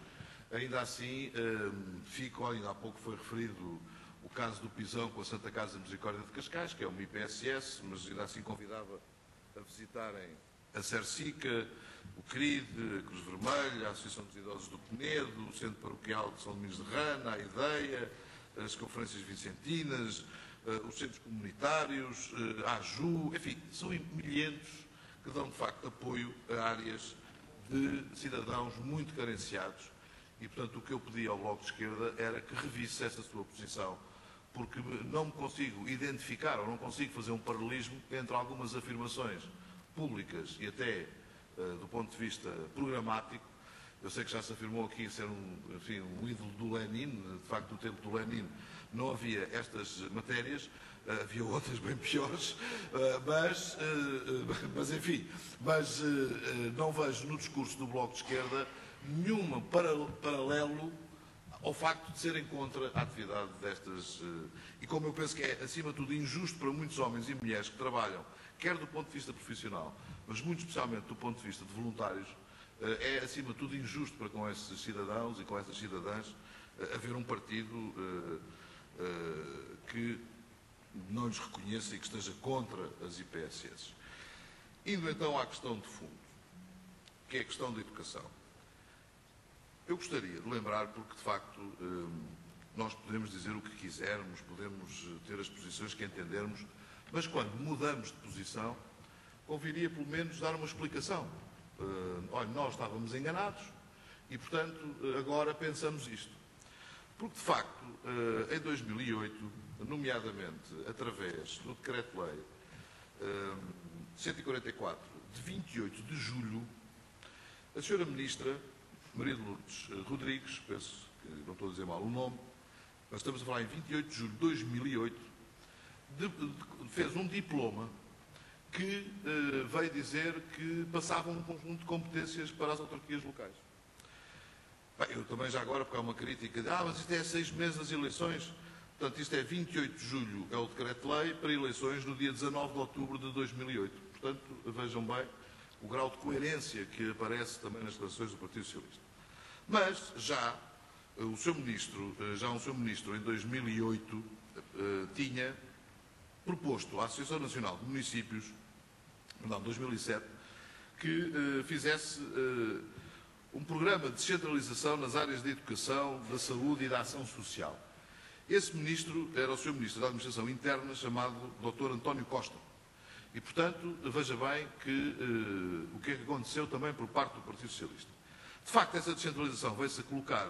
Ainda assim, ainda há pouco foi referido o caso do Pisão com a Santa Casa de Misericórdia de Cascais, que é uma IPSS, mas ainda assim convidava a visitarem a Cercica, o CRID, a Cruz Vermelha, a Associação dos Idosos do Penedo, o Centro Paroquial de São Domingos de Rana, a IDEIA, as Conferências Vicentinas, os centros comunitários, a AJU, enfim, são milhentos que dão de facto apoio a áreas de cidadãos muito carenciados. E, portanto, o que eu pedi ao Bloco de Esquerda era que revisse essa sua posição, porque não me consigo identificar ou não consigo fazer um paralelismo entre algumas afirmações públicas e até do ponto de vista programático. Eu sei que já se afirmou aqui ser um ídolo do Lenin, de facto, no tempo do Lenin não havia estas matérias, havia outras bem piores, mas não vejo no discurso do Bloco de Esquerda nenhum paralelo ao facto de serem contra a atividade destas. E como eu penso que é, acima de tudo, injusto para muitos homens e mulheres que trabalham, quer do ponto de vista profissional, mas muito especialmente do ponto de vista de voluntários, é, acima de tudo, injusto para com esses cidadãos e com essas cidadãs haver um partido que não lhes reconheça e que esteja contra as IPSS. Indo então à questão de fundo, que é a questão da educação. Eu gostaria de lembrar, porque de facto nós podemos dizer o que quisermos, podemos ter as posições que entendermos, mas quando mudamos de posição, conviria pelo menos dar uma explicação. Olha, nós estávamos enganados e, portanto, agora pensamos isto. Porque, de facto, em 2008, nomeadamente através do Decreto-Lei 144, de 28 de julho, a Sra. Ministra Maria de Lourdes Rodrigues, penso que não estou a dizer mal o nome, mas estamos a falar em 28 de julho de 2008, fez um diploma que veio dizer que passava um conjunto de competências para as autarquias locais. Bem, eu também já agora, porque há uma crítica de mas isto é 6 meses das eleições, portanto isto é 28 de julho, é o decreto-lei para eleições no dia 19 de outubro de 2008. Portanto, vejam bem o grau de coerência que aparece também nas declarações do Partido Socialista. Mas já um seu ministro em 2008 tinha proposto à Associação Nacional de Municípios, não, 2007, que fizesse um programa de descentralização nas áreas da educação, da saúde e da ação social. Esse ministro era o seu ministro da Administração Interna, chamado Dr. António Costa. E, portanto, veja bem o que é que aconteceu também por parte do Partido Socialista. De facto, essa descentralização veio-se a colocar,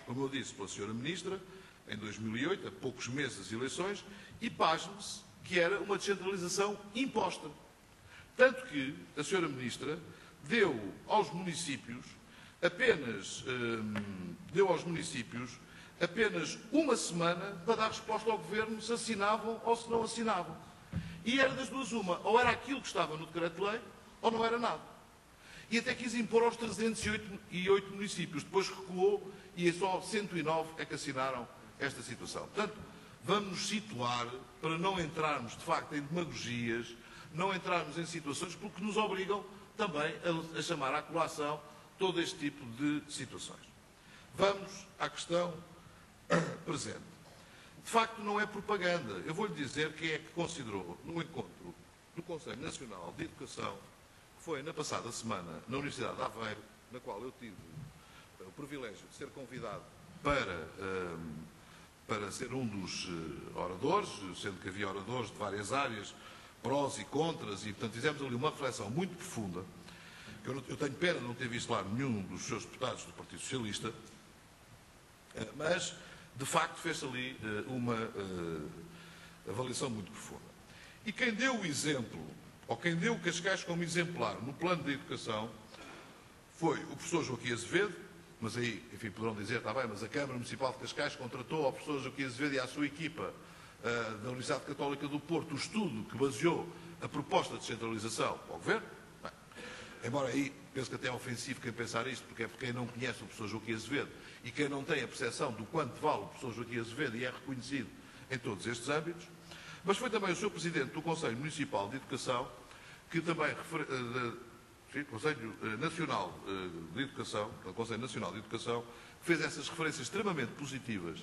como eu disse, pela Sra. Ministra, em 2008, a poucos meses das eleições, e pasme-se que era uma descentralização imposta. Tanto que a Sra. Ministra deu aos municípios apenas uma semana para dar resposta ao Governo se assinavam ou se não assinavam. E era das duas uma, ou era aquilo que estava no decreto-lei, ou não era nada. E até quis impor aos 308 municípios, depois recuou e só 109 é que assinaram esta situação. Portanto, vamos nos situar para não entrarmos, de facto, em demagogias, não entrarmos em situações porque nos obrigam também a chamar à colação todo este tipo de situações. Vamos à questão presente. De facto, não é propaganda. Eu vou-lhe dizer quem é que considerou, no encontro do Conselho Nacional de Educação, que foi na passada semana na Universidade de Aveiro, na qual eu tive o privilégio de ser convidado para ser um dos oradores, sendo que havia oradores de várias áreas, prós e contras, e, portanto, fizemos ali uma reflexão muito profunda. Eu tenho pena de não ter visto lá nenhum dos seus deputados do Partido Socialista, mas, de facto, fez ali uma avaliação muito profunda. E quem deu o exemplo, ou quem deu Cascais como exemplar no plano da educação, foi o professor Joaquim Azevedo, mas aí, enfim, poderão dizer, está bem, mas a Câmara Municipal de Cascais contratou ao professor Joaquim Azevedo e à sua equipa da Universidade Católica do Porto o estudo que baseou a proposta de descentralização ao Governo. Bem, embora aí, penso que até é ofensivo quem pensar isto, porque é porque quem não conhece o professor Joaquim Azevedo e quem não tem a percepção do quanto vale o professor Joaquim Azevedo e é reconhecido em todos estes âmbitos, mas foi também o Sr. Presidente do Conselho Municipal de Educação, que também, Conselho Nacional de Educação, o Conselho Nacional de Educação, fez essas referências extremamente positivas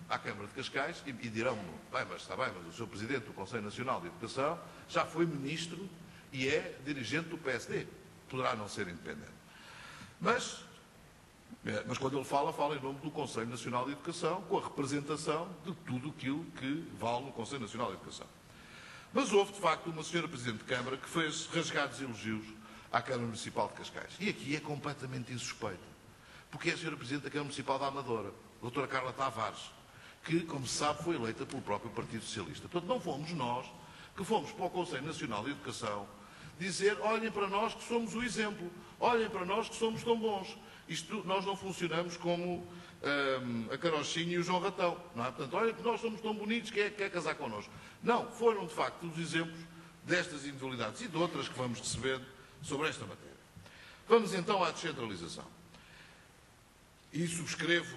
à Câmara de Cascais e dirão-me, bem, mas está bem, mas o Sr. Presidente do Conselho Nacional de Educação já foi Ministro e é dirigente do PSD. Poderá não ser independente. Mas quando ele fala em nome do Conselho Nacional de Educação, com a representação de tudo aquilo que vale no Conselho Nacional de Educação. Mas houve, de facto, uma senhora Presidente de Câmara que fez rasgados elogios à Câmara Municipal de Cascais. E aqui é completamente insuspeito. Porque é a senhora Presidente da Câmara Municipal da Amadora, a doutora Carla Tavares, que, como se sabe, foi eleita pelo próprio Partido Socialista. Portanto, não fomos nós que fomos para o Conselho Nacional de Educação dizer, olhem para nós que somos o exemplo, olhem para nós que somos tão bons. Nós não funcionamos como a Carochinha e o João Ratão. Não é? Portanto, olhem que nós somos tão bonitos, quem é que quer casar connosco? Não, foram de facto os exemplos destas individualidades e de outras que vamos receber sobre esta matéria. Vamos então à descentralização. E subscrevo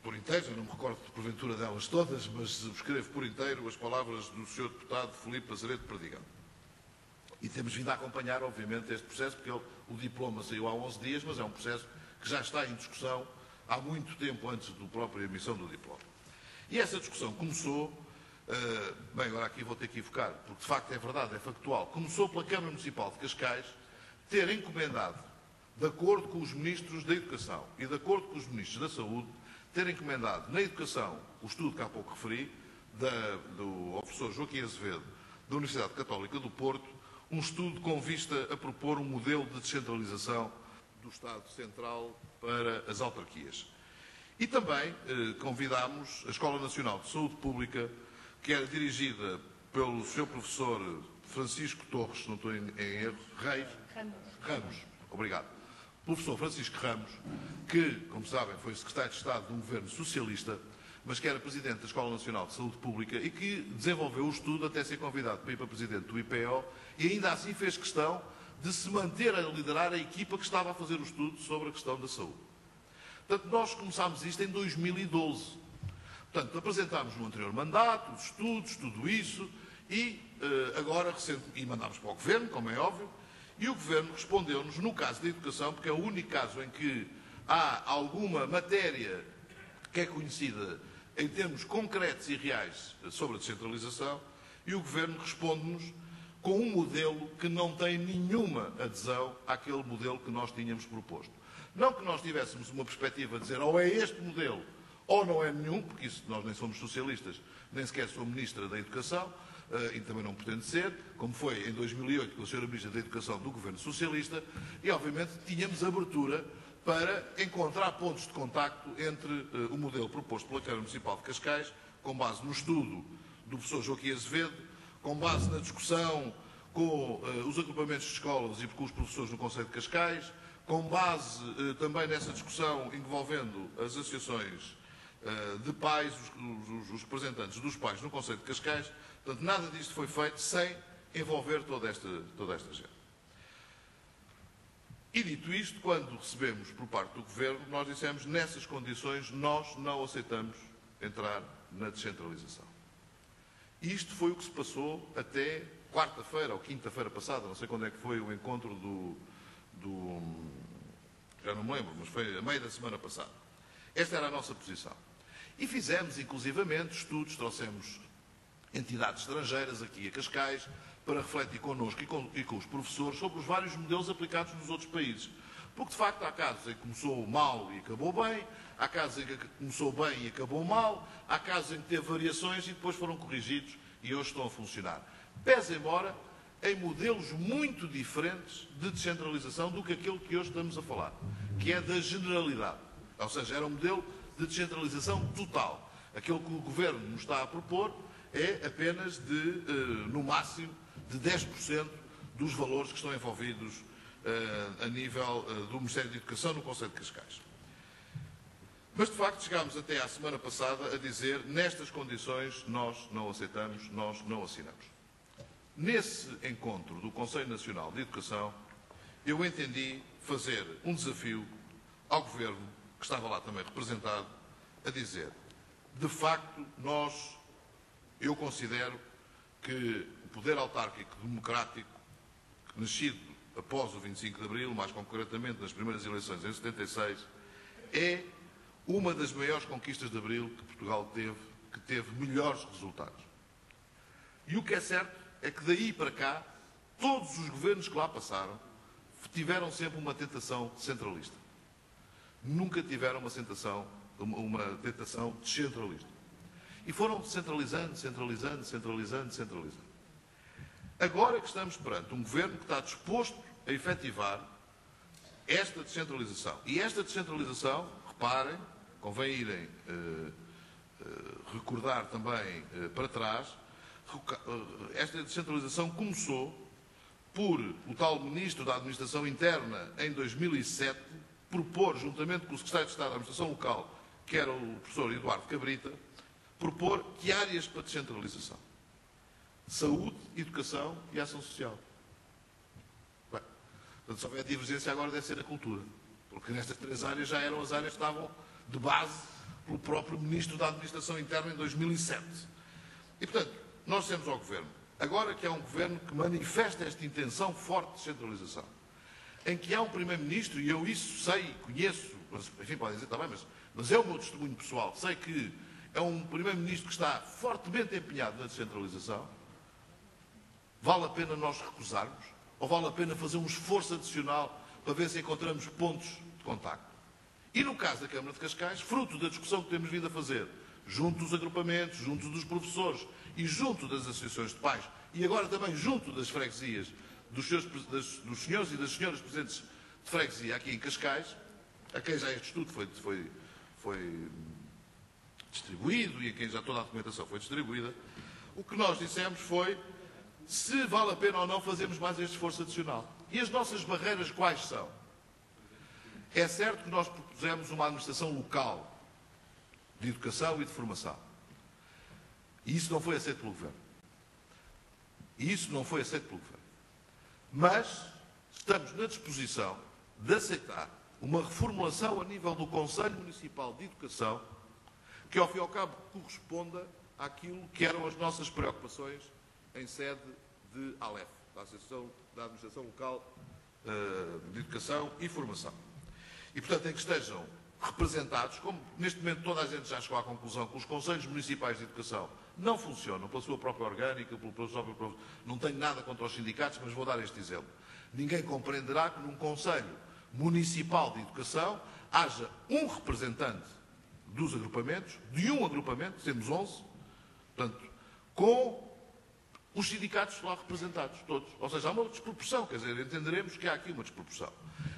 por inteiro, eu não me recordo porventura delas todas, mas subscrevo por inteiro as palavras do Sr. Deputado Filipe Azeredo Perdigão. E temos vindo a acompanhar, obviamente, este processo, porque o diploma saiu há 11 dias, mas é um processo que já está em discussão há muito tempo antes da própria emissão do diploma. E essa discussão começou, bem, agora aqui vou ter que evocar, porque de facto é verdade, é factual, começou pela Câmara Municipal de Cascais ter encomendado, de acordo com os Ministros da Educação e de acordo com os Ministros da Saúde, ter encomendado na Educação o estudo que há pouco referi, do professor Joaquim Azevedo, da Universidade Católica do Porto, um estudo com vista a propor um modelo de descentralização do Estado Central para as autarquias. E também convidámos a Escola Nacional de Saúde Pública, que era dirigida pelo Sr. Professor Francisco Torres, se não estou em erro, Ramos, obrigado. Professor Francisco Ramos, que, como sabem, foi secretário de Estado de um governo socialista, mas que era presidente da Escola Nacional de Saúde Pública e que desenvolveu o estudo até ser convidado para ir para presidente do IPO e ainda assim fez questão de se manter a liderar a equipa que estava a fazer o estudo sobre a questão da saúde. Portanto, nós começámos isto em 2012. Portanto, apresentámos no anterior mandato os estudos, tudo isso, e agora, e mandámos para o Governo, como é óbvio, e o Governo respondeu-nos, no caso da educação, porque é o único caso em que há alguma matéria que é conhecida em termos concretos e reais sobre a descentralização, e o Governo responde-nos com um modelo que não tem nenhuma adesão àquele modelo que nós tínhamos proposto. Não que nós tivéssemos uma perspectiva de dizer ou é este modelo ou não é nenhum, porque isso nós nem somos socialistas, nem sequer sou Ministra da Educação, e também não pretende ser, como foi em 2008 com a Sra. Ministra da Educação do Governo Socialista, e obviamente tínhamos abertura para encontrar pontos de contacto entre o modelo proposto pela Câmara Municipal de Cascais, com base no estudo do professor Joaquim Azevedo, com base na discussão com os agrupamentos de escolas e com os professores no Conselho de Cascais, com base também nessa discussão envolvendo as associações de pais, os representantes dos pais no Conselho de Cascais. Portanto, nada disto foi feito sem envolver toda esta gente. E dito isto, quando recebemos por parte do Governo, nós dissemos, nessas condições, nós não aceitamos entrar na descentralização. E isto foi o que se passou até quarta-feira ou quinta-feira passada, não sei quando é que foi o encontro já não me lembro, mas foi a meio da semana passada. Esta era a nossa posição. E fizemos, inclusivamente, estudos, trouxemos entidades estrangeiras aqui a Cascais para refletir connosco e com os professores sobre os vários modelos aplicados nos outros países. Porque, de facto, há casos em que começou mal e acabou bem, há casos em que começou bem e acabou mal, há casos em que teve variações e depois foram corrigidos e hoje estão a funcionar. Pese embora em modelos muito diferentes de descentralização do que aquele que hoje estamos a falar, que é da generalidade. Ou seja, era um modelo de descentralização total. Aquele que o Governo nos está a propor é apenas no máximo, de 10% dos valores que estão envolvidos a nível do Ministério da Educação no Conselho de Cascais. Mas, de facto, chegámos até à semana passada a dizer, nestas condições, nós não aceitamos, nós não assinamos. Nesse encontro do Conselho Nacional de Educação, eu entendi fazer um desafio ao Governo, que estava lá também representado, a dizer, de facto, eu considero que o poder autárquico democrático, nascido após o 25 de Abril, mais concretamente nas primeiras eleições em 76, é uma das maiores conquistas de Abril que Portugal teve, que teve melhores resultados. E o que é certo é que daí para cá, todos os governos que lá passaram tiveram sempre uma tentação centralista. Nunca tiveram uma tentação descentralista. E foram centralizando. Agora que estamos perante um governo que está disposto a efetivar esta descentralização. E esta descentralização, reparem, convém irem recordar também para trás, esta descentralização começou por o tal Ministro da Administração Interna, em 2007, propor, juntamente com o Secretário de Estado da Administração Local, que era o professor Eduardo Cabrita, propor que áreas para descentralização? Saúde, educação e ação social. Bem, portanto, se houver divergência agora deve ser a cultura. porque nestas 3 áreas já eram as áreas que estavam de base pelo próprio Ministro da Administração Interna em 2007. E, portanto, nós temos ao Governo, agora que há um Governo que manifesta esta intenção forte de descentralização, em que há um Primeiro-Ministro, e eu isso sei, conheço, mas, enfim, podem dizer também, mas é o meu testemunho pessoal, sei que é um Primeiro-Ministro que está fortemente empenhado na descentralização. Vale a pena nós recusarmos? Ou vale a pena fazer um esforço adicional para ver se encontramos pontos de contacto? E no caso da Câmara de Cascais, fruto da discussão que temos vindo a fazer, junto dos agrupamentos, junto dos professores e junto das associações de pais, e agora também junto das freguesias, dos senhores e das senhoras presidentes de freguesia aqui em Cascais, a quem já este estudo foi distribuído e a quem já toda a documentação foi distribuída, o que nós dissemos foi se vale a pena ou não fazermos mais este esforço adicional. E as nossas barreiras quais são? É certo que nós propusemos uma administração local de educação e de formação. E isso não foi aceito pelo Governo. Mas estamos na disposição de aceitar uma reformulação a nível do Conselho Municipal de Educação que, ao fim e ao cabo, corresponda àquilo que eram as nossas preocupações em sede de ALEF, da Associação da Administração Local de Educação e Formação. E, portanto, em que estejam representados, como neste momento toda a gente já chegou à conclusão que os Conselhos Municipais de Educação não funcionam pela sua própria orgânica, não tenho nada contra os sindicatos, mas vou dar este exemplo. Ninguém compreenderá que num Conselho Municipal de Educação haja um representante dos agrupamentos, de um agrupamento, temos 11, portanto, com os sindicatos lá representados, todos. Ou seja, há uma desproporção, quer dizer, entenderemos que há aqui uma desproporção.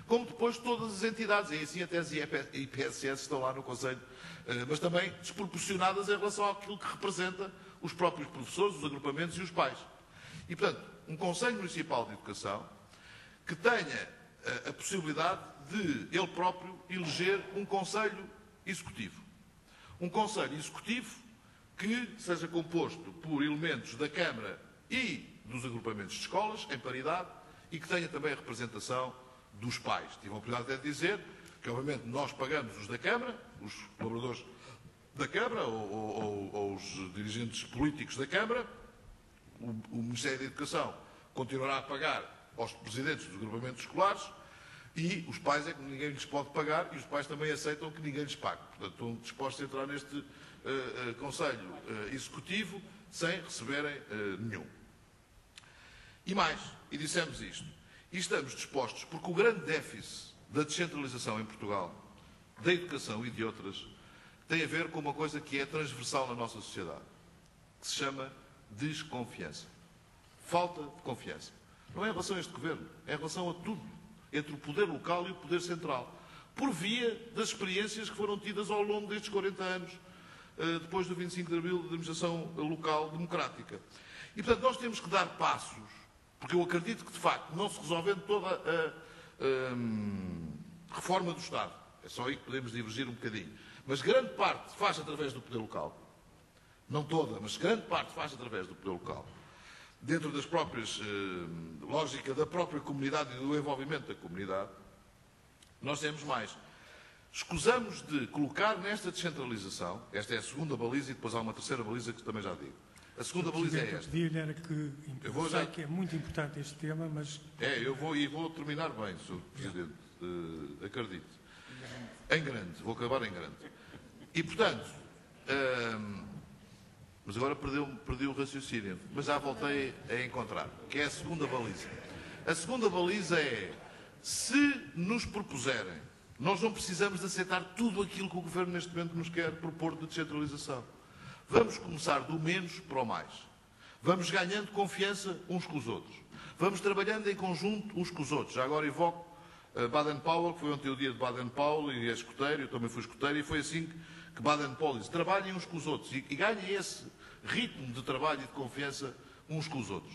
Como depois todas as entidades, e assim até as IPSS estão lá no Conselho, mas também desproporcionadas em relação àquilo que representa os próprios professores, os agrupamentos e os pais. E, portanto, um Conselho Municipal de Educação que tenha a possibilidade de, ele próprio, eleger um Conselho Executivo. Um Conselho Executivo que seja composto por elementos da Câmara e dos agrupamentos de escolas, em paridade, e que tenha também a representação dos pais. Tive a oportunidade de dizer que, obviamente, nós pagamos os da Câmara, os colaboradores da Câmara ou os dirigentes políticos da Câmara, o Ministério da Educação continuará a pagar aos presidentes dos agrupamentos escolares e os pais é que ninguém lhes pode pagar e os pais também aceitam que ninguém lhes pague. Portanto, estão dispostos a entrar neste Conselho Executivo sem receberem nenhum. E mais, e dissemos isto, e estamos dispostos, porque o grande déficit da descentralização em Portugal, da educação e de outras, tem a ver com uma coisa que é transversal na nossa sociedade, que se chama desconfiança. Falta de confiança. Não é em relação a este Governo, é em relação a tudo, entre o poder local e o poder central, por via das experiências que foram tidas ao longo destes 40 anos, depois do 25 de Abril, da administração local democrática. E, portanto, nós temos que dar passos, porque eu acredito que, de facto, não se resolvendo toda a reforma do Estado, é só aí que podemos divergir um bocadinho, mas grande parte faz através do poder local, não toda, mas grande parte faz através do poder local, dentro das próprias lógica da própria comunidade e do envolvimento da comunidade. Nós temos mais. Escusamos de colocar nesta descentralização, esta é a segunda baliza e depois há uma terceira baliza que também já digo. A segunda baliza é esta. Era que, eu sei que é muito importante este tema, mas... eu vou terminar bem, Sr. Presidente, acredito. Em grande, vou acabar em grande. E, portanto, mas agora perdi o raciocínio, mas já voltei a encontrar, que é a segunda baliza. A segunda baliza é, se nos propuserem, nós não precisamos de aceitar tudo aquilo que o Governo neste momento nos quer propor de descentralização. Vamos começar do menos para o mais. Vamos ganhando confiança uns com os outros. Vamos trabalhando em conjunto uns com os outros. Já agora evoco Baden-Powell, que foi ontem o dia de Baden-Powell, e é escoteiro, eu também fui escoteiro, e foi assim que Baden-Powell disse, trabalhem uns com os outros e ganhem esse ritmo de trabalho e de confiança uns com os outros.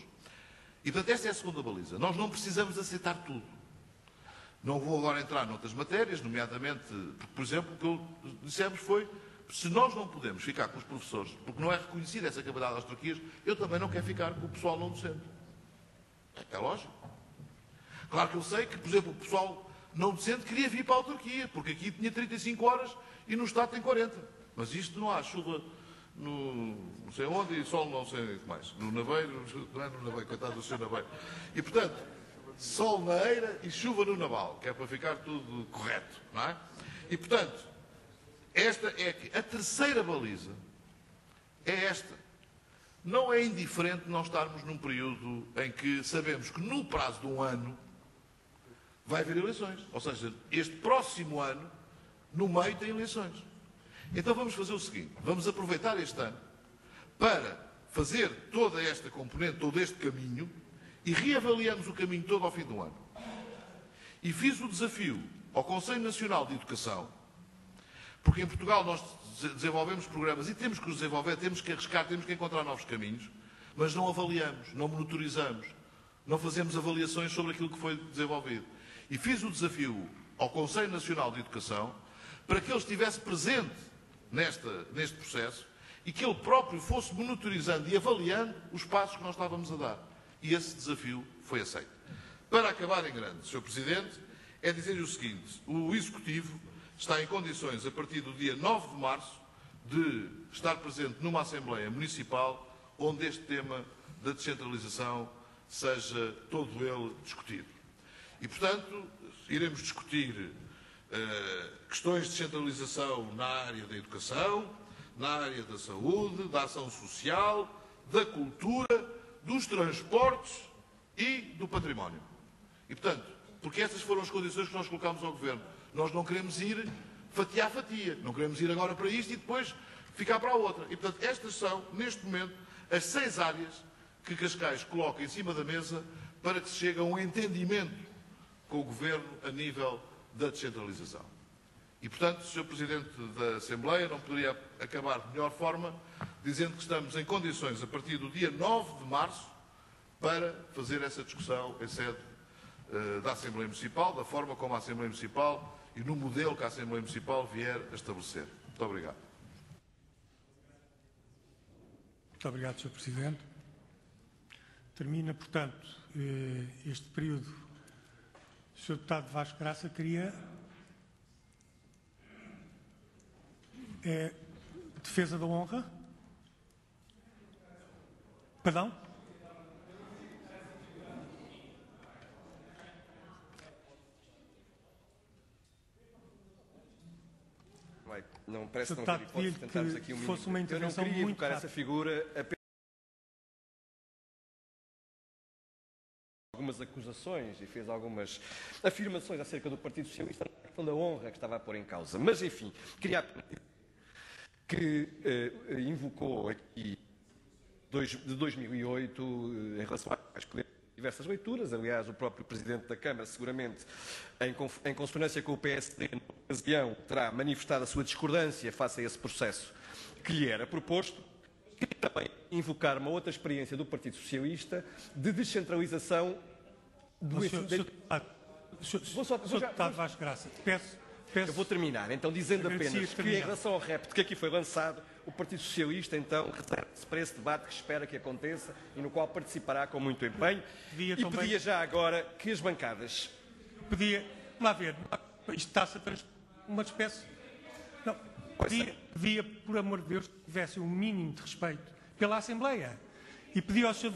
E, portanto, esta é a segunda baliza. Nós não precisamos aceitar tudo. Não vou agora entrar noutras matérias, nomeadamente, porque, por exemplo, o que dissemos foi, se nós não podemos ficar com os professores, porque não é reconhecida essa capacidade das autarquias, eu também não quero ficar com o pessoal não docente. É lógico. Claro que eu sei que, por exemplo, o pessoal não decente, queria vir para a autarquia, porque aqui tinha 35 horas e no Estado tem 40. Mas isto não há chuva no não sei onde e sol não sei o que mais. No Naveiro, não é no Naveiro, coitado do seu Naveiro. E, portanto, sol na eira e chuva no naval, que é para ficar tudo correto, não é? E, portanto, esta é a terceira baliza, é esta. Não é indiferente não estarmos num período em que sabemos que no prazo de um ano vai haver eleições. Ou seja, este próximo ano, no meio, tem eleições. Então vamos fazer o seguinte, vamos aproveitar este ano para fazer toda esta componente, todo este caminho, e reavaliamos o caminho todo ao fim do ano. E fiz o desafio ao Conselho Nacional de Educação, porque em Portugal nós desenvolvemos programas e temos que os desenvolver, temos que arriscar, temos que encontrar novos caminhos, mas não avaliamos, não monitorizamos, não fazemos avaliações sobre aquilo que foi desenvolvido. E fiz o desafio ao Conselho Nacional de Educação para que ele estivesse presente neste processo e que ele próprio fosse monitorizando e avaliando os passos que nós estávamos a dar. E esse desafio foi aceito. Para acabar em grande, Sr. Presidente, é dizer-lhe o seguinte, o Executivo está em condições, a partir do dia 9 de março, de estar presente numa Assembleia Municipal onde este tema da descentralização seja todo ele discutido. E, portanto, iremos discutir questões de descentralização na área da educação, na área da saúde, da ação social, da cultura, dos transportes e do património. E, portanto, porque estas foram as condições que nós colocámos ao Governo. Nós não queremos ir fatia a fatia, não queremos ir agora para isto e depois ficar para a outra. E, portanto, estas são, neste momento, as 6 áreas que Cascais coloca em cima da mesa para que se chegue a um entendimento com o Governo a nível da descentralização. E, portanto, Sr. Presidente da Assembleia, não poderia acabar de melhor forma dizendo que estamos em condições, a partir do dia 9 de março, para fazer essa discussão em sede da Assembleia Municipal, da forma como a Assembleia Municipal e no modelo que a Assembleia Municipal vier a estabelecer. Muito obrigado. Muito obrigado, Sr. Presidente. Termina, portanto, este período. O Sr. Deputado Vasco Graça queria defesa da honra? Perdão? Não parece que não haver hipótese de tentarmos aqui um mínimo. Eu não queria evocar essa figura apenas algumas acusações e fez algumas afirmações acerca do Partido Socialista na questão da honra que estava a pôr em causa. Mas, enfim, queria que invocou aqui de 2008 em relação às diversas leituras. Aliás, o próprio Presidente da Câmara, seguramente, em consonância com o PSD, na ocasião, terá manifestado a sua discordância face a esse processo que lhe era proposto. Queria também invocar uma outra experiência do Partido Socialista de descentralização do ensino. Sr. Deputado Vasco Graça, peço. Eu vou terminar, então, dizendo apenas que, em relação ao repto que aqui foi lançado, o Partido Socialista, então, reserva-se para esse debate que espera que aconteça e no qual participará com muito empenho. Pedia já agora que as bancadas... Vamos lá ver, isto está-se a uma espécie... Não, pedia, por amor de Deus, que tivesse um mínimo de respeito pela Assembleia. E pedia ao Sr.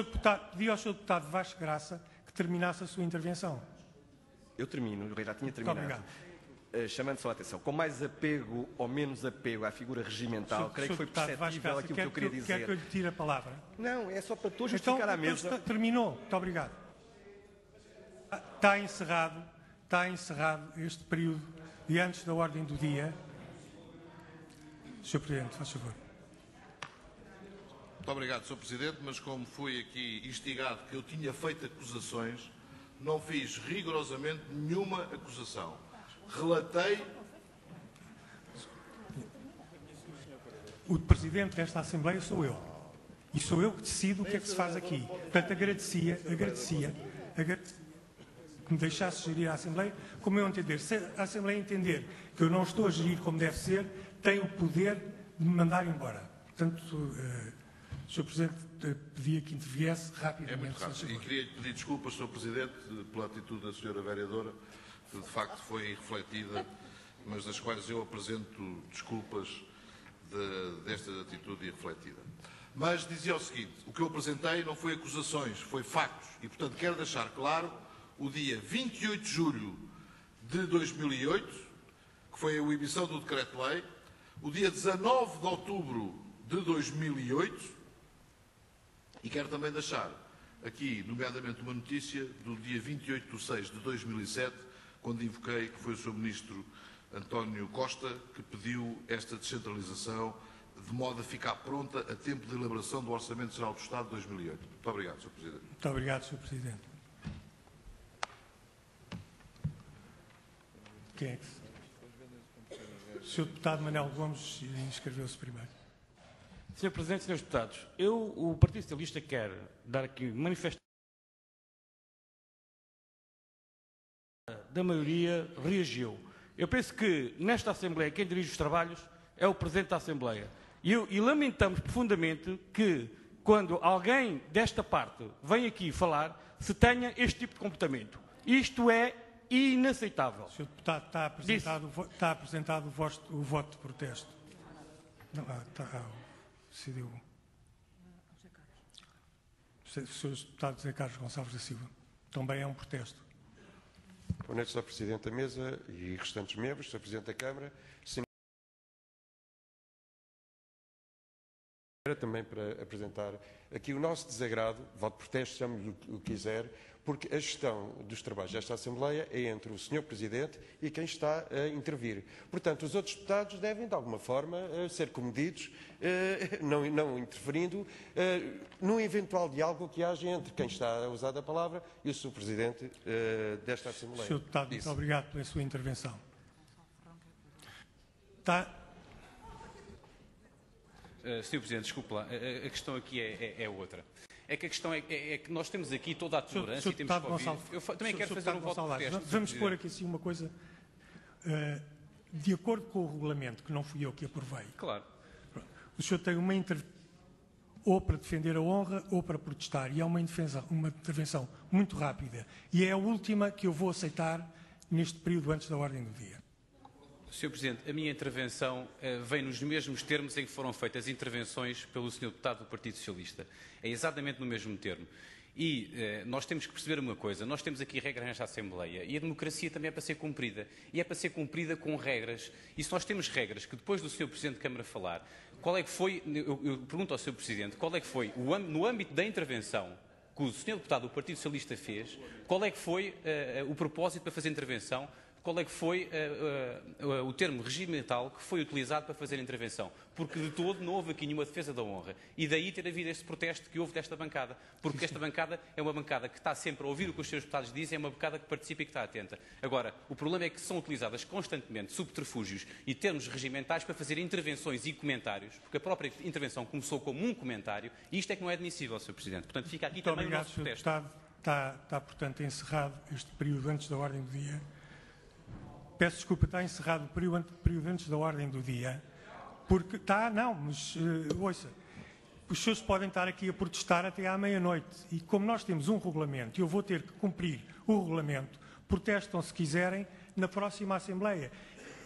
Deputado Vasco Graça que terminasse a sua intervenção. Eu termino, eu já tinha terminado. Muito obrigado. Chamando só a atenção, com mais apego ou menos apego à figura regimental, creio que foi perceptível aquilo que eu queria dizer. Quer que eu lhe tire a palavra? Não, é só para todos justificar à mesa. Terminou. Muito obrigado. Está encerrado este período de antes da ordem do dia. Sr. Presidente, faz favor. Muito obrigado, Sr. Presidente, mas como fui aqui instigado que eu tinha feito acusações, não fiz rigorosamente nenhuma acusação. Relatei... O Presidente desta Assembleia sou eu. E sou eu que decido o que é que se faz aqui. Portanto, agradecia que me deixasse gerir a Assembleia como eu entender. Se a Assembleia entender que eu não estou a gerir como deve ser, tem o poder de me mandar embora. Portanto, Sr. Presidente, pedia que interviesse rapidamente. É muito rápido. E queria pedir desculpas, Sr. Presidente, pela atitude da Sra. Vereadora que de facto foi refletida, mas das quais eu apresento desculpas desta atitude irrefletida. Mas dizia o seguinte: o que eu apresentei não foi acusações, foi factos. E, portanto, quero deixar claro, o dia 28 de julho de 2008, que foi a emissão do Decreto-Lei, o dia 19 de outubro de 2008, e quero também deixar aqui, nomeadamente, uma notícia do dia 28 de 6 de 2007, quando invoquei que foi o Sr. Ministro António Costa que pediu esta descentralização de modo a ficar pronta a tempo de elaboração do Orçamento Geral do Estado de 2008. Muito obrigado, Sr. Presidente. Muito obrigado, Sr. Presidente. Quem é que... O Sr. Deputado Manuel Gomes inscreveu-se primeiro. Sr. Presidente, Srs. Deputados, o Partido Socialista quer dar aqui manifestação da maioria reagiu. Eu penso que nesta Assembleia quem dirige os trabalhos é o Presidente da Assembleia. E lamentamos profundamente que, quando alguém desta parte vem aqui falar, se tenha este tipo de comportamento. Isto é inaceitável. Sr. Deputado, está apresentado o voto de protesto. Não, decidiu. O Sr. Deputado José Carlos Gonçalves da Silva. Também é um protesto. Boa noite, Sr. Presidente da Mesa e restantes membros, Sr. Presidente da Câmara. Também para apresentar aqui o nosso desagrado, voto de protesto, chame-lhe o que quiser, porque a gestão dos trabalhos desta Assembleia é entre o Sr. Presidente e quem está a intervir. Portanto, os outros deputados devem, de alguma forma, ser comedidos, não interferindo, num eventual diálogo que haja entre quem está a usar a palavra e o Sr. Presidente desta Assembleia. Sr. Deputado, muito obrigado pela sua intervenção. Sr. Presidente, desculpe lá, a questão aqui é outra. É que a questão é que nós temos aqui toda a tolerância e temos que ouvir. Eu também quero fazer um voto de protesto. Vamos pôr aqui assim uma coisa, de acordo com o regulamento, que não fui eu que aprovei. Claro. O senhor tem uma intervenção ou para defender a honra ou para protestar, e é uma intervenção muito rápida. E é a última que eu vou aceitar neste período antes da ordem do dia. Sr. Presidente, a minha intervenção vem nos mesmos termos em que foram feitas intervenções pelo Sr. Deputado do Partido Socialista. É exatamente no mesmo termo. E nós temos que perceber uma coisa, nós temos aqui regras nesta Assembleia e a democracia também é para ser cumprida. E é para ser cumprida com regras. E se nós temos regras que depois do Sr. Presidente da Câmara falar, qual é que foi, eu pergunto ao Sr. Presidente, qual é que foi, no âmbito da intervenção que o Sr. Deputado do Partido Socialista fez, qual é que foi o propósito para fazer a intervenção? Qual é que foi o termo regimental que foi utilizado para fazer a intervenção? Porque de todo não houve aqui nenhuma defesa da honra. E daí ter havido este protesto que houve desta bancada. Porque esta bancada é uma bancada que está sempre a ouvir o que os seus deputados dizem, é uma bancada que participa e que está atenta. Agora, o problema é que são utilizadas constantemente subterfúgios e termos regimentais para fazer intervenções e comentários, porque a própria intervenção começou como um comentário, e isto é que não é admissível, Sr. Presidente. Portanto, fica aqui também o nosso protesto. Está, portanto, encerrado este período antes da ordem do dia. Peço desculpa, está encerrado o período antes da ordem do dia, porque ouça, os senhores podem estar aqui a protestar até à meia-noite, e como nós temos um regulamento, e eu vou ter que cumprir o regulamento, protestam se quiserem na próxima Assembleia,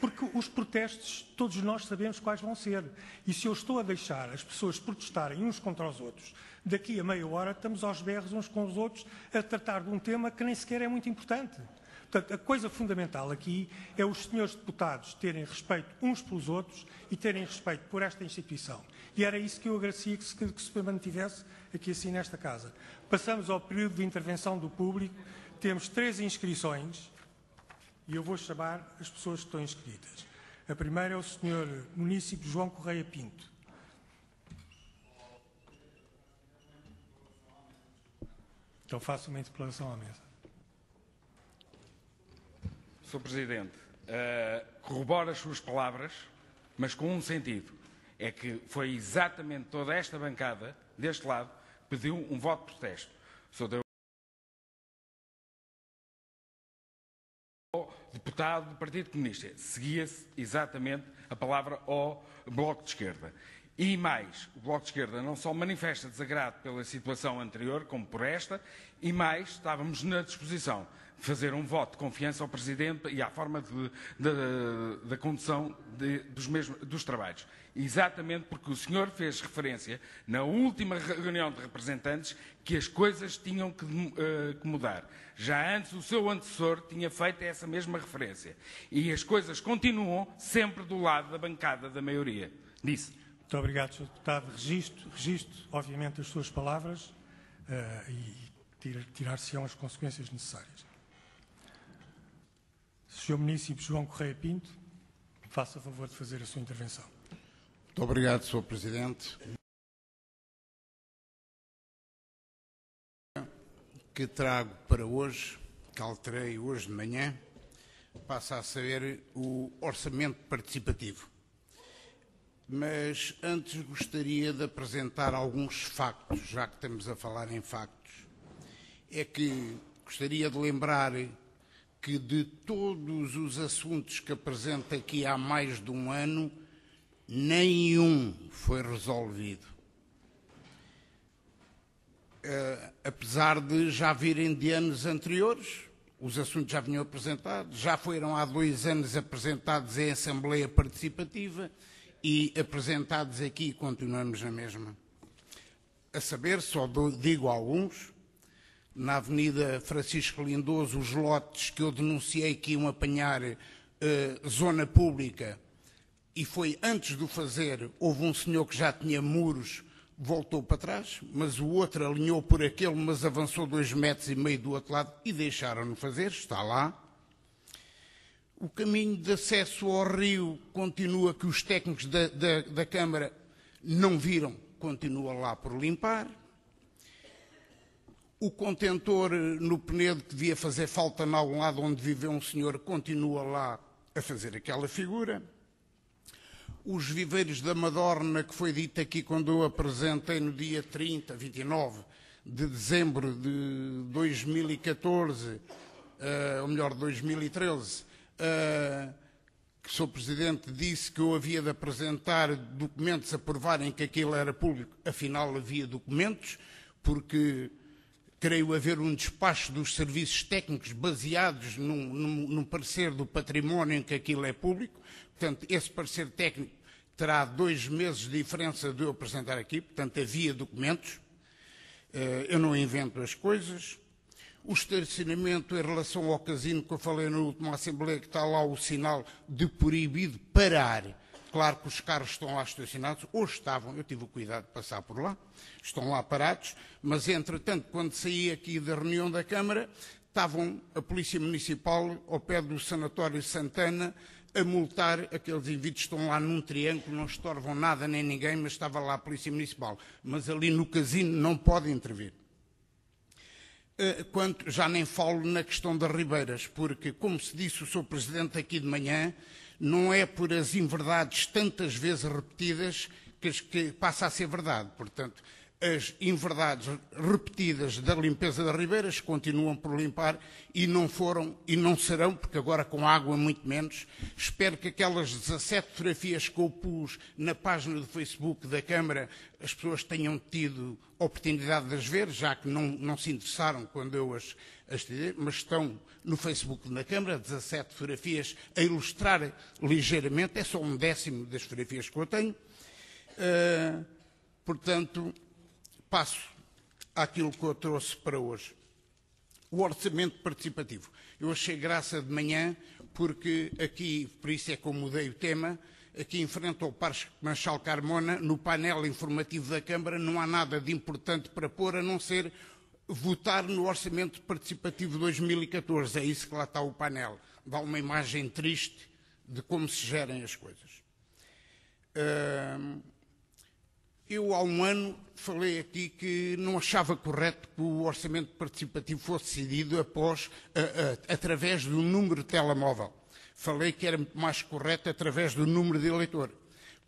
porque os protestos, todos nós sabemos quais vão ser, e se eu estou a deixar as pessoas protestarem uns contra os outros, daqui a meia hora estamos aos berros uns com os outros a tratar de um tema que nem sequer é muito importante. Portanto, a coisa fundamental aqui é os senhores deputados terem respeito uns pelos outros e terem respeito por esta instituição. E era isso que eu agradecia que se mantivesse aqui assim nesta casa. Passamos ao período de intervenção do público. Temos 3 inscrições e eu vou chamar as pessoas que estão inscritas. A primeira é o Sr. Munícipe João Correia Pinto. Então faço uma interpelação à mesa. Sr. Presidente, corroboro as suas palavras, mas com um sentido. É que foi exatamente toda esta bancada, deste lado, que pediu um voto de protesto. O deputado do Partido Comunista seguia-se exatamente a palavra ao Bloco de Esquerda. E mais, o Bloco de Esquerda não só manifesta desagrado pela situação anterior, como por esta, e mais, estávamos na disposição de fazer um voto de confiança ao Presidente e à forma da condução dos trabalhos. Exatamente porque o senhor fez referência, na última reunião de representantes, que as coisas tinham que mudar. Já antes o seu antecessor tinha feito essa mesma referência. E as coisas continuam sempre do lado da bancada da maioria. Disse. Muito obrigado, Sr. Deputado. Registro, obviamente, as suas palavras e tirar-se-ão as consequências necessárias. Sr. Munícipe João Correia Pinto, faça favor de fazer a sua intervenção. Muito obrigado, Sr. Presidente. Que trago para hoje, que alterei hoje de manhã, passa a ser o orçamento participativo. Mas antes gostaria de apresentar alguns factos, já que estamos a falar em factos. É que gostaria de lembrar que de todos os assuntos que apresento aqui há mais de um ano, nenhum foi resolvido. Apesar de já virem de anos anteriores, os assuntos já vinham apresentados, já foram há 2 anos apresentados em Assembleia Participativa e apresentados aqui continuamos na mesma. A saber, só digo alguns, na Avenida Francisco Lindoso, os lotes que eu denunciei que iam apanhar zona pública, e foi antes de o fazer, houve um senhor que já tinha muros, voltou para trás, mas o outro alinhou por aquele, mas avançou 2,5 metros do outro lado e deixaram-no fazer, está lá. O caminho de acesso ao rio continua, que os técnicos da Câmara não viram, continua lá por limpar. O contentor no Penedo, que devia fazer falta em algum lado onde viveu um senhor, continua lá a fazer aquela figura. Os viveiros da Madorna, que foi dito aqui quando eu apresentei no dia 29 de dezembro de 2014, ou melhor, 2013, que o Sr. Presidente disse que eu havia de apresentar documentos a provarem que aquilo era público. Afinal, havia documentos, porque creio haver um despacho dos serviços técnicos baseados num parecer do património em que aquilo é público. Portanto, esse parecer técnico terá 2 meses de diferença de eu apresentar aqui. Portanto, havia documentos. Eu não invento as coisas. O estacionamento em relação ao casino, que eu falei na última Assembleia, que está lá o sinal de proibido parar. Claro que os carros estão lá estacionados, ou estavam, eu tive o cuidado de passar por lá, estão lá parados, mas entretanto, quando saí aqui da reunião da Câmara, estavam a Polícia Municipal ao pé do Sanatório Santana a multar aqueles indivíduos que estão lá num triângulo, não estorvam nada nem ninguém, mas estava lá a Polícia Municipal. Mas ali no casino não pode intervir. Já nem falo na questão das ribeiras, porque, como se disse o Sr. Presidente aqui de manhã, não é por as inverdades tantas vezes repetidas que passa a ser verdade. Portanto, as inverdades repetidas da limpeza das ribeiras continuam por limpar e não foram e não serão, porque agora com água muito menos. Espero que aquelas 17 fotografias que eu pus na página do Facebook da Câmara, as pessoas tenham tido oportunidade de as ver, já que não se interessaram quando eu as tirei, mas estão no Facebook da Câmara, 17 fotografias a ilustrar ligeiramente, é só 1/10 das fotografias que eu tenho. Portanto, passo àquilo que eu trouxe para hoje. O orçamento participativo. Eu achei graça de manhã, porque aqui, por isso é que eu mudei o tema, aqui em frente ao Parque Marchal Carmona, no painel informativo da Câmara, não há nada de importante para pôr, a não ser votar no orçamento participativo 2014. É isso que lá está o painel. Dá uma imagem triste de como se gerem as coisas. Eu, há um ano, falei aqui que não achava correto que o orçamento participativo fosse decidido através do número de telemóvel. Falei que era mais correto através do número de eleitor,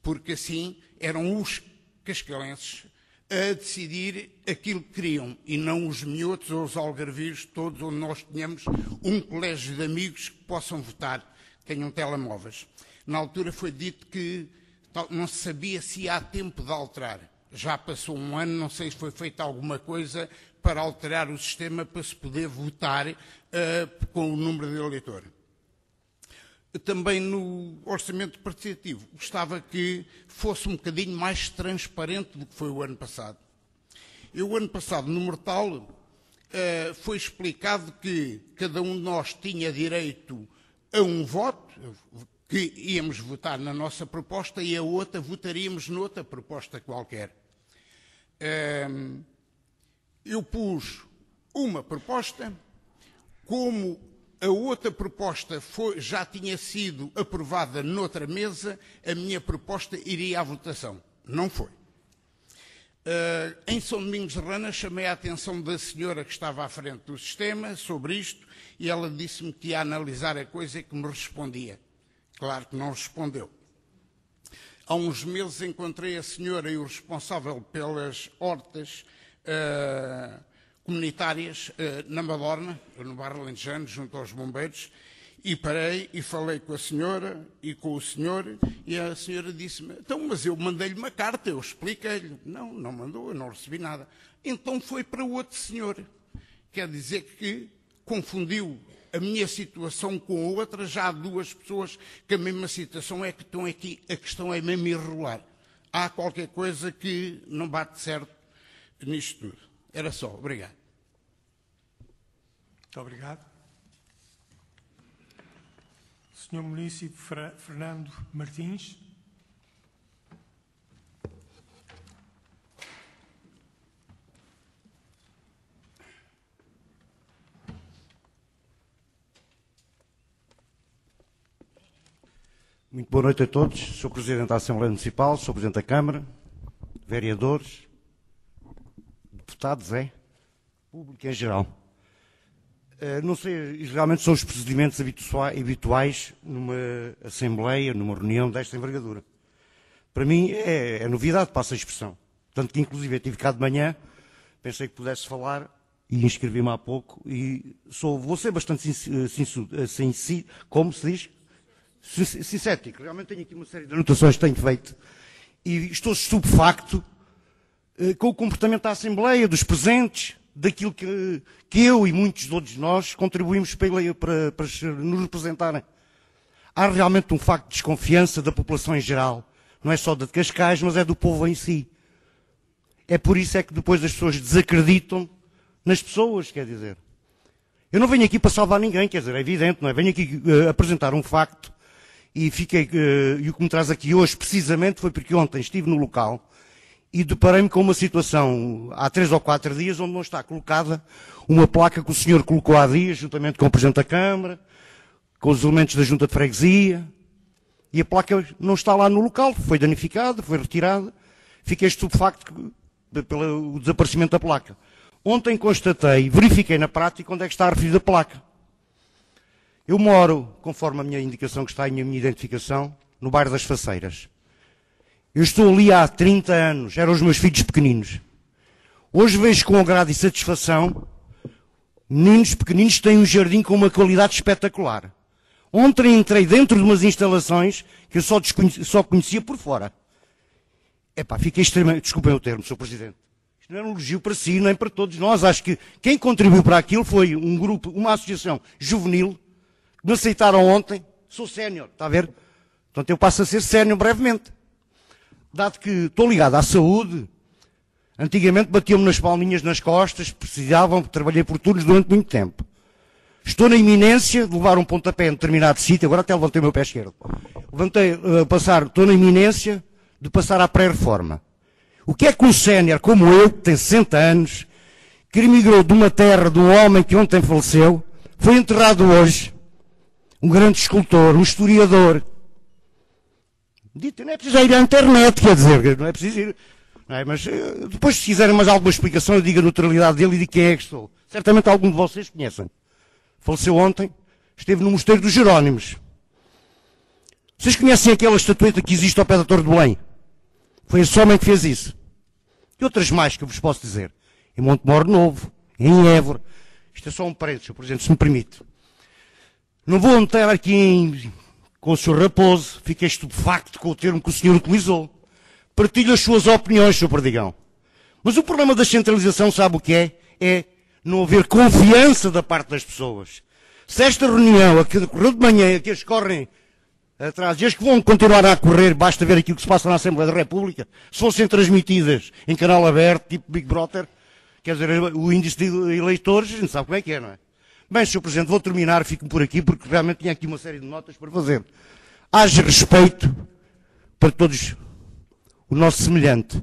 porque assim eram os cascalenses a decidir aquilo que queriam, e não os minhotos ou os algarvios, todos onde nós tenhamos um colégio de amigos que possam votar, que tenham telemóveis. Na altura foi dito que não se sabia se há tempo de alterar. Já passou um ano, não sei se foi feita alguma coisa para alterar o sistema para se poder votar com o número de eleitor. Também no orçamento participativo, gostava que fosse um bocadinho mais transparente do que foi o ano passado. O ano passado, no mortal, foi explicado que cada um de nós tinha direito a um voto, que íamos votar na nossa proposta e a outra votaríamos noutra proposta qualquer. Eu pus uma proposta, como a outra proposta já tinha sido aprovada noutra mesa, a minha proposta iria à votação. Não foi. Em São Domingos de Rana, chamei a atenção da senhora que estava à frente do sistema sobre isto e ela disse-me que ia analisar a coisa e que me respondia. Claro que não respondeu. Há uns meses encontrei a senhora e o responsável pelas hortas comunitárias na Madorna, no bairro Alentejano, junto aos bombeiros, e parei e falei com a senhora e com o senhor, e a senhora disse-me, então, mas eu mandei-lhe uma carta, eu expliquei-lhe. Não, não mandou, eu não recebi nada. Então foi para outro senhor. Quer dizer que confundiu a minha situação com a outra, já há duas pessoas que a mesma situação é que estão aqui, a questão é mesmo irregular. Há qualquer coisa que não bate certo nisto tudo. Era só, obrigado. Muito obrigado. Senhor Munícipe Fernando Martins. Muito boa noite a todos. Sou Presidente da Assembleia Municipal, sou Presidente da Câmara, vereadores, deputados, público em geral. Não sei, realmente são os procedimentos habituais numa Assembleia, numa reunião desta envergadura. Para mim é novidade, passa a expressão. Tanto que, inclusive, eu tive cá de manhã, pensei que pudesse falar e inscrevi-me há pouco e vou ser bastante como se diz? Sincético. Realmente tenho aqui uma série de anotações que tenho feito e estou estupefacto com o comportamento da Assembleia, dos presentes, daquilo que eu e muitos de outros nós contribuímos para nos representarem. Há realmente um facto de desconfiança da população em geral. Não é só da de Cascais, mas é do povo em si. É por isso é que depois as pessoas desacreditam nas pessoas, quer dizer. Eu não venho aqui para salvar ninguém, quer dizer, é evidente, não é? Venho aqui apresentar um facto e o que me traz aqui hoje, precisamente, foi porque ontem estive no local e deparei-me com uma situação, há 3 ou 4 dias, onde não está colocada uma placa que o senhor colocou há dias, juntamente com o Presidente da Câmara, com os elementos da Junta de Freguesia, e a placa não está lá no local, foi danificada, foi retirada. Fiquei estupefacto pelo desaparecimento da placa. Ontem constatei, verifiquei na prática onde é que está a referida placa. Eu moro, conforme a minha indicação que está aí, a minha identificação, no bairro das Faceiras. Eu estou ali há 30 anos, eram os meus filhos pequeninos. Hoje vejo com agrado e satisfação, meninos pequeninos que têm um jardim com uma qualidade espetacular. Ontem entrei dentro de umas instalações que eu só conhecia por fora. Fiquei extremamente, desculpem o termo, Sr. Presidente. Isto não é um elogio para si, nem para todos nós. Acho que quem contribuiu para aquilo foi um grupo, uma associação juvenil, que me aceitaram ontem. Sou sénior, está a ver? Portanto, eu passo a ser sénior brevemente. Dado que estou ligado à saúde, antigamente batiam-me nas palminhas nas costas, precisavam, trabalhei por turnos durante muito tempo. Estou na iminência de levar um pontapé em determinado sítio, agora até levantei o meu pé esquerdo. Estou na iminência de passar à pré-reforma. O que é que um sénior como eu, que tem 60 anos, que emigrou de uma terra de um homem que ontem faleceu, foi enterrado hoje, um grande escultor, um historiador. Dito, não é preciso ir à internet, quer dizer, não é preciso ir. Não é? Mas depois, se quiserem mais alguma explicação, eu digo a neutralidade dele e digo quem é que sou. Certamente algum de vocês conhecem. Faleceu ontem, esteve no Mosteiro dos Jerónimos. Vocês conhecem aquela estatueta que existe ao pé da Torre de Belém? Foi esse homem que fez isso. E outras mais que eu vos posso dizer. Em Montemor Novo, em Évora. Isto é só um parênteses, Sr. Presidente, se me permite. Não vou entrar aqui em com o Sr. Raposo, fiquei estupefacto com o termo que o senhor utilizou. Partilho as suas opiniões, Sr. Perdigão. Mas o problema da centralização, sabe o que é? É não haver confiança da parte das pessoas. Se esta reunião, a que decorreu de manhã, que as correm atrás, e as que vão continuar a correr, basta ver aquilo que se passa na Assembleia da República, se fossem transmitidas em canal aberto, tipo Big Brother, quer dizer, o índice de eleitores, a gente sabe como é que é, não é? Bem, Sr. Presidente, vou terminar, fico por aqui, porque realmente tinha aqui uma série de notas para fazer. Haja respeito para todos o nosso semelhante.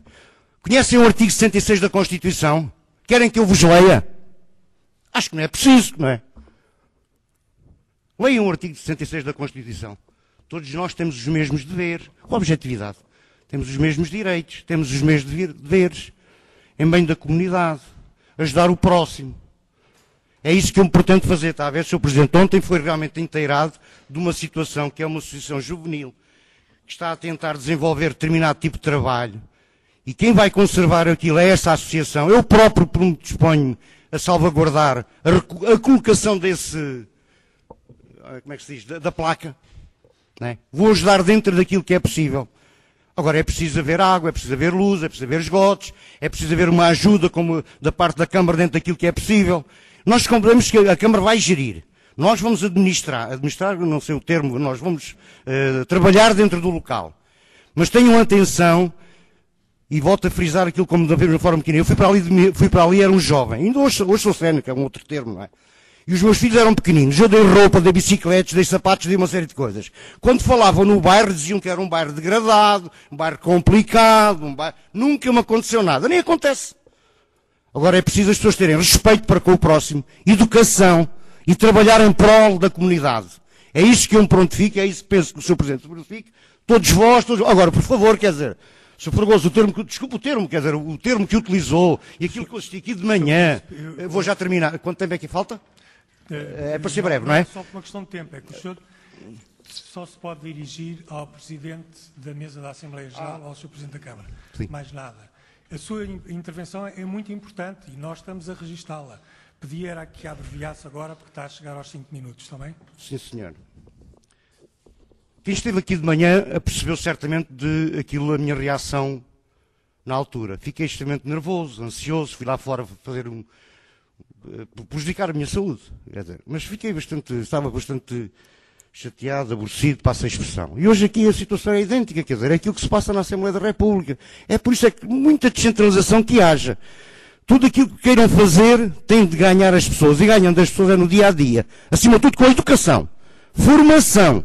Conhecem o artigo 66 da Constituição? Querem que eu vos leia? Acho que não é preciso, não é? Leiam o artigo 66 da Constituição. Todos nós temos os mesmos deveres. Objetividade. Temos os mesmos direitos, temos os mesmos deveres. Em bem da comunidade. Ajudar o próximo. É isso que eu me pretendo fazer, está a ver, Sr. Presidente? Ontem foi realmente inteirado de uma situação que é uma associação juvenil que está a tentar desenvolver determinado tipo de trabalho. E quem vai conservar aquilo é essa associação. Eu próprio me disponho a salvaguardar a colocação desse, como é que se diz, da placa. Não é? Vou ajudar dentro daquilo que é possível. Agora é preciso haver água, é preciso haver luz, é preciso haver esgotos, é preciso haver uma ajuda como da parte da Câmara dentro daquilo que é possível. Nós compreendemos que a Câmara vai gerir. Nós vamos administrar, não sei o termo, nós vamos trabalhar dentro do local. Mas tenham atenção, e volto a frisar aquilo como da mesma forma que eu fui para ali era um jovem, ainda hoje sou sénior, que é um outro termo, não é? E os meus filhos eram pequeninos, eu dei roupa, dei bicicletas, dei sapatos, dei uma série de coisas. Quando falavam no bairro, diziam que era um bairro degradado, um bairro complicado, nunca me aconteceu nada, nem acontece. Agora é preciso as pessoas terem respeito para com o próximo, educação e trabalhar em prol da comunidade. É isso que eu me prontifico, é isso que penso que o Sr. Presidente se prontifique. Todos vós, agora, por favor, quer dizer, Sr. Fragoso, desculpe o termo, quer dizer, o termo que utilizou e aquilo que eu assisti aqui de manhã, eu vou já terminar. Quanto tempo é que falta? É para ser breve, não é? Só por uma questão de tempo, é que o senhor só se pode dirigir ao Presidente da Mesa da Assembleia Geral ou ao Sr. Presidente da Câmara. Sim. Mais nada. A sua intervenção é muito importante e nós estamos a registá-la. Pedia era que abreviasse agora, porque está a chegar aos 5 minutos, está bem? Sim, senhor. Quem esteve aqui de manhã percebeu certamente de aquilo, a minha reação na altura. Fiquei extremamente nervoso, ansioso, fui lá fora fazer prejudicar a minha saúde. Quer dizer, mas estava bastante chateado, aborrecido, passa a expressão. E hoje aqui a situação é idêntica, quer dizer, é aquilo que se passa na Assembleia da República. É por isso é que muita descentralização que haja. Tudo aquilo que queiram fazer tem de ganhar as pessoas. E ganhando as pessoas é no dia a dia. Acima de tudo com a educação. Formação.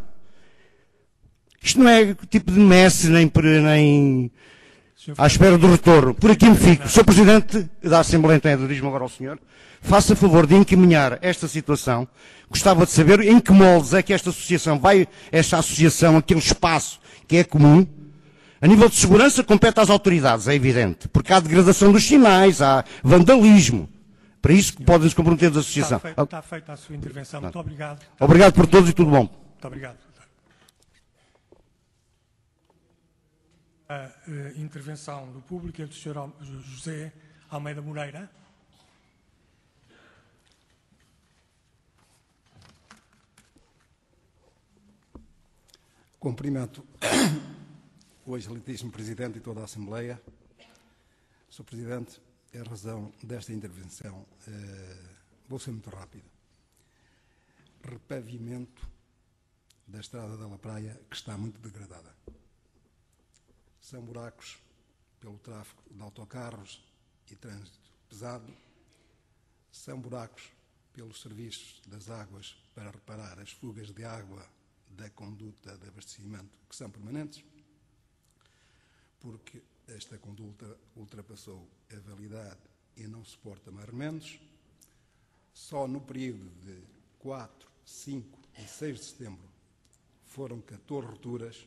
Isto não é tipo de Messi, nem à espera do retorno. Por aqui me fico. Sr. Presidente da Assembleia, então, dirijo-me agora ao senhor. Faça favor de encaminhar esta situação. Gostava de saber em que moldes é que esta associação aquele espaço que é comum. A nível de segurança compete às autoridades, é evidente. Porque há degradação dos sinais, há vandalismo. Para isso podem se comprometer da associação. Está feita a sua intervenção. Muito obrigado. Obrigado por todos e tudo bom. Muito obrigado. A intervenção do público é do Sr. José Almeida Moreira. Cumprimento o excelentíssimo Presidente e toda a Assembleia. Sr. Presidente, a razão desta intervenção, vou ser muito rápido. Repavimento da estrada da La Praia, que está muito degradada. São buracos pelo tráfego de autocarros e trânsito pesado. São buracos pelos serviços das águas para reparar as fugas de água da conduta de abastecimento, que são permanentes, porque esta conduta ultrapassou a validade e não suporta mais remendos. Só no período de 4, 5 e 6 de setembro foram 14 rupturas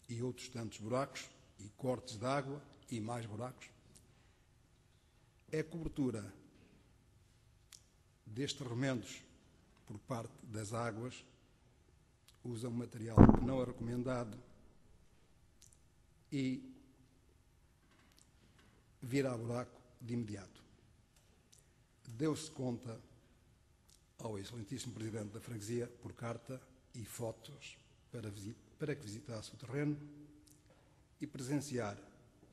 e outros tantos buracos e cortes de água e mais buracos. A cobertura destes remendos por parte das águas usa um material que não é recomendado e vira buraco de imediato. Deu-se conta ao excelentíssimo Presidente da Freguesia, por carta e fotos, para que visitasse o terreno e presenciar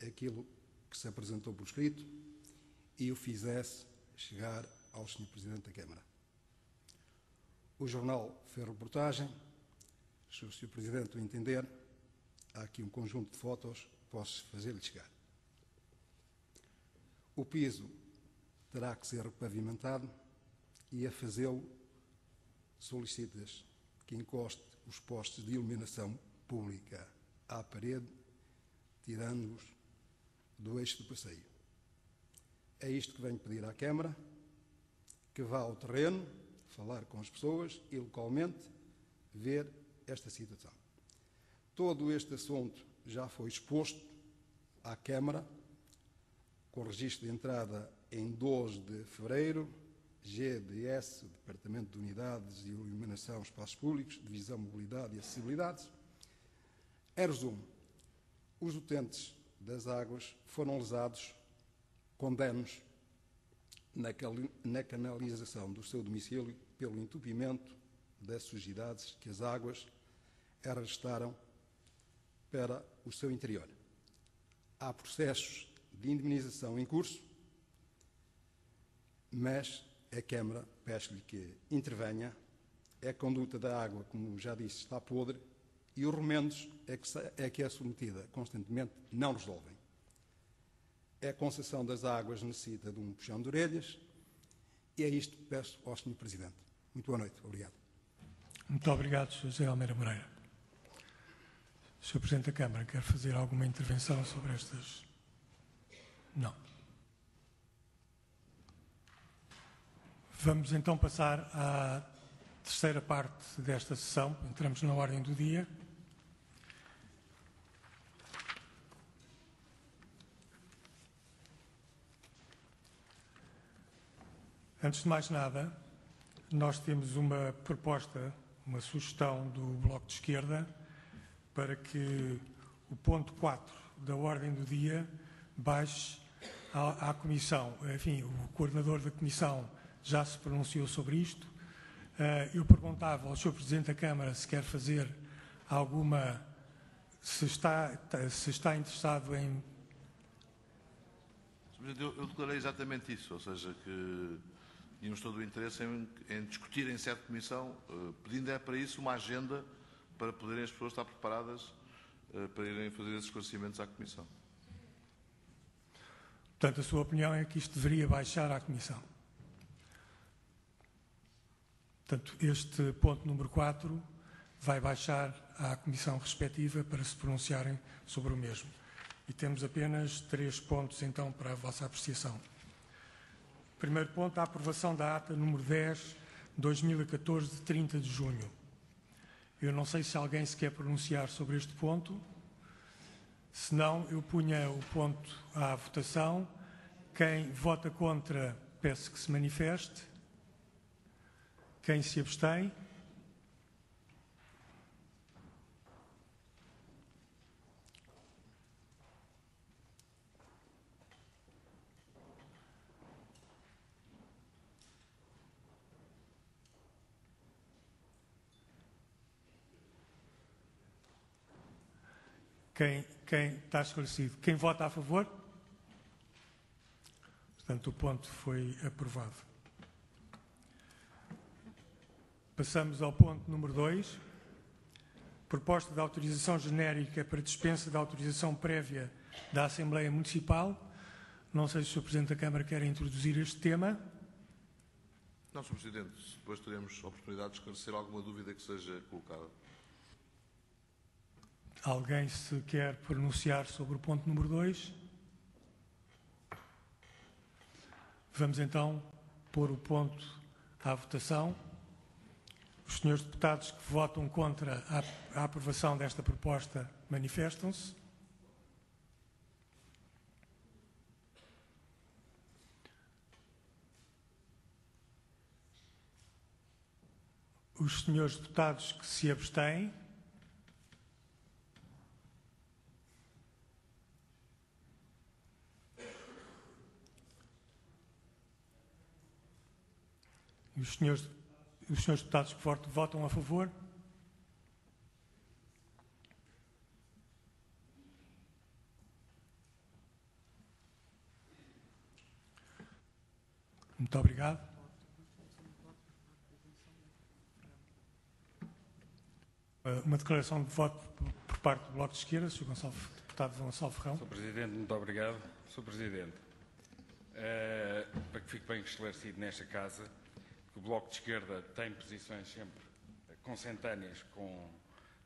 aquilo que se apresentou por escrito e o fizesse chegar ao Sr. Presidente da Câmara. O jornal fez reportagem, se o Sr. Presidente o entender, há aqui um conjunto de fotos, posso fazer-lhe chegar. O piso terá que ser repavimentado e a fazê-lo solicitas que encoste os postes de iluminação pública à parede, tirando-os do eixo do passeio. É isto que venho pedir à Câmara, que vá ao terreno, falar com as pessoas e localmente ver esta situação. Todo este assunto já foi exposto à Câmara, com registro de entrada em 12 de fevereiro, GDS, Departamento de Unidades e Iluminação Espaços Públicos, Divisão Mobilidade e Acessibilidade. Em resumo, os utentes das águas foram lesados com danos na canalização do seu domicílio pelo entupimento das sujidades que as águas arrastaram para o seu interior. Há processos de indemnização em curso, mas a Câmara pede-lhe que intervenha. A conduta da água, como já disse, está podre e os remendos é que é submetida constantemente não resolvem. A concessão das águas necessita de um puxão de orelhas e é isto que peço ao Sr. Presidente. Muito boa noite. Obrigado. Muito obrigado, Sr. José Almeida Moreira. Sr. Presidente da Câmara, quer fazer alguma intervenção sobre estas? Não. Vamos então passar à terceira parte desta sessão. Entramos na ordem do dia. Antes de mais nada, nós temos uma proposta, uma sugestão do Bloco de Esquerda para que o ponto 4 da ordem do dia baixe à Comissão. Enfim, o coordenador da Comissão já se pronunciou sobre isto. Eu perguntava ao Sr. Presidente da Câmara se quer fazer alguma... se está interessado em... Sr. Presidente, eu declarei exatamente isso, ou seja, que tínhamos todo o interesse em discutir em sede de comissão, pedindo para isso uma agenda para poderem as pessoas estar preparadas para irem fazer esses esclarecimentos à Comissão. Portanto, a sua opinião é que isto deveria baixar à Comissão. Portanto, este ponto número 4 vai baixar à Comissão respectiva para se pronunciarem sobre o mesmo. E temos apenas 3 pontos, então, para a vossa apreciação. Primeiro ponto, a aprovação da ata número 10, 2014, de 30 de junho. Eu não sei se alguém se quer pronunciar sobre este ponto. Se não, eu punha o ponto à votação. Quem vota contra, peço que se manifeste. Quem se abstém? Quem está esclarecido? Quem vota a favor? Portanto, o ponto foi aprovado. Passamos ao ponto número 2. Proposta de autorização genérica para dispensa da autorização prévia da Assembleia Municipal. Não sei se o Sr. Presidente da Câmara quer introduzir este tema. Não, Sr. Presidente, depois teremos a oportunidade de esclarecer alguma dúvida que seja colocada. Alguém se quer pronunciar sobre o ponto número 2? Vamos então pôr o ponto à votação. Os senhores deputados que votam contra a aprovação desta proposta manifestam-se. Os senhores deputados que se abstêm. E os senhores deputados que votam a favor? Muito obrigado. Uma declaração de voto por parte do Bloco de Esquerda, Sr. Deputado Gonçalo Ferrão. Sr. Presidente, muito obrigado. Sr. Presidente, para que fique bem esclarecido nesta casa, que o Bloco de Esquerda tem posições sempre consentâneas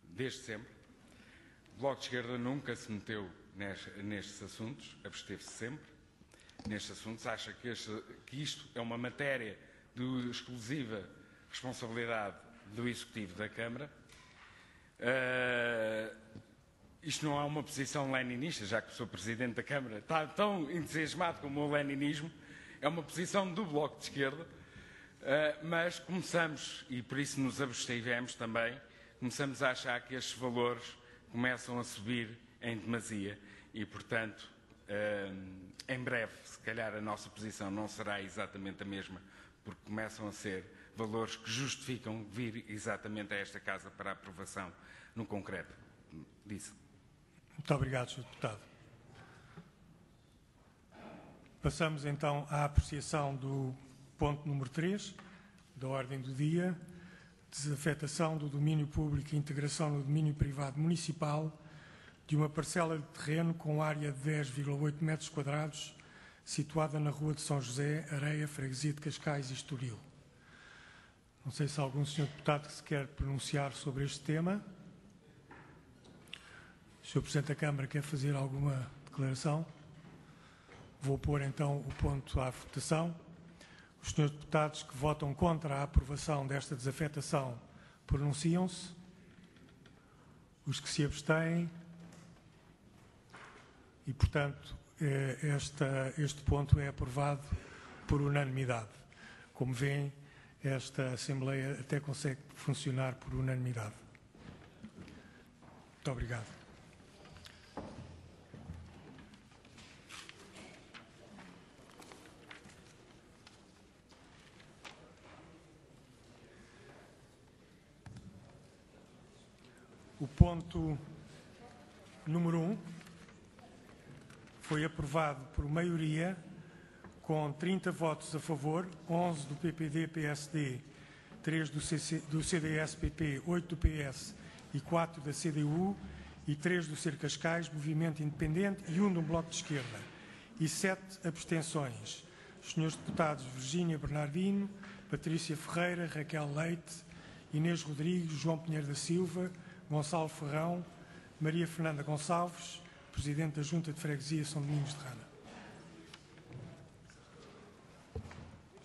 desde sempre. O Bloco de Esquerda nunca se meteu nestes assuntos, absteve-se sempre nestes assuntos, acha que isto é uma matéria de exclusiva responsabilidade do Executivo da Câmara. Isto não é uma posição leninista, já que o Sr. Presidente da Câmara está tão entusiasmado como o leninismo, é uma posição do Bloco de Esquerda, mas começamos, e por isso nos abstivemos também, começamos a achar que estes valores começam a subir em demasia e, portanto, em breve, se calhar a nossa posição não será exatamente a mesma, porque começam a ser valores que justificam vir exatamente a esta Casa para a aprovação no concreto disso. Muito obrigado, Sr. Deputado. Passamos então à apreciação do ponto número 3 da ordem do dia, desafetação do domínio público e integração no domínio privado municipal de uma parcela de terreno com área de 10,8 metros quadrados, situada na Rua de São José, Areia, Freguesia de Cascais e Estoril. Não sei se há algum senhor deputado que se quer pronunciar sobre este tema. O Sr. Presidente da Câmara quer fazer alguma declaração? Vou pôr então o ponto à votação. Os senhores deputados que votam contra a aprovação desta desafetação pronunciam-se. Os que se abstêm. E, portanto, este ponto é aprovado por unanimidade. Como veem, esta Assembleia até consegue funcionar por unanimidade. Muito obrigado. O ponto número 1 foi aprovado por maioria, com 30 votos a favor, 11 do PPD-PSD, 3 do CDS-PP, 8 do PS e 4 da CDU, e 3 do CER Cascais, Movimento Independente, e 1 do Bloco de Esquerda, e 7 abstenções. Os senhores deputados Virgínia Bernardino, Patrícia Ferreira, Raquel Leite, Inês Rodrigues, João Pinheiro da Silva, Gonçalo Ferrão, Maria Fernanda Gonçalves, Presidente da Junta de Freguesia São Domingos de Rana.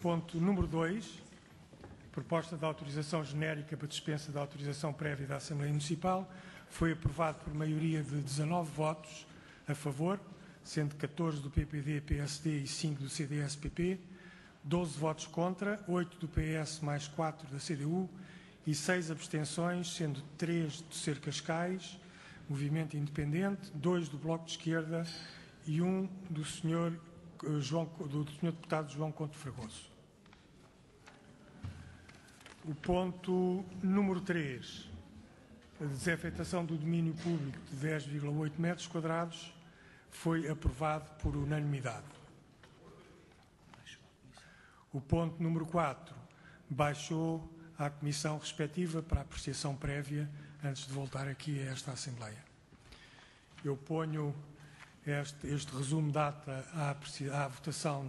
Ponto número 2, proposta de autorização genérica para dispensa da autorização prévia da Assembleia Municipal, foi aprovado por maioria de 19 votos a favor, sendo 14 do PPD-PSD e 5 do CDS-PP, 12 votos contra, 8 do PS mais 4 da CDU e 6 abstenções, sendo 3 do CER Cascais, Movimento Independente, 2 do Bloco de Esquerda e 1 do senhor deputado João Couto Fragoso. O ponto número 3, a desafetação do domínio público de 10,8 metros quadrados, foi aprovado por unanimidade. O ponto número 4 baixou à Comissão respectiva para apreciação prévia antes de voltar aqui a esta Assembleia. Eu ponho este resumo de ata à votação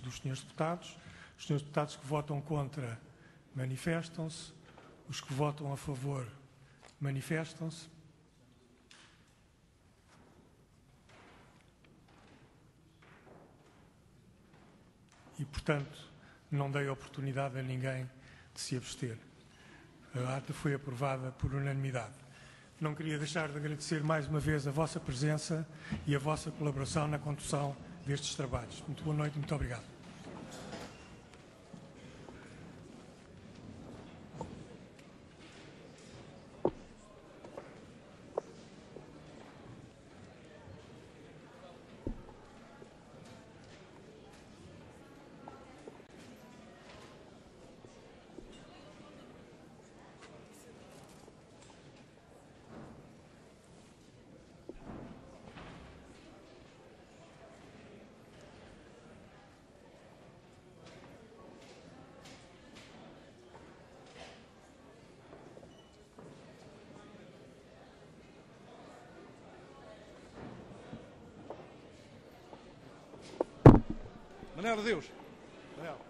dos senhores deputados. Os senhores deputados que votam contra manifestam-se. Os que votam a favor manifestam-se. E, portanto, não dei oportunidade a ninguém de se abster. A ata foi aprovada por unanimidade. Não queria deixar de agradecer mais uma vez a vossa presença e a vossa colaboração na condução destes trabalhos. Muito boa noite e muito obrigado. Manel, adeus. Manel.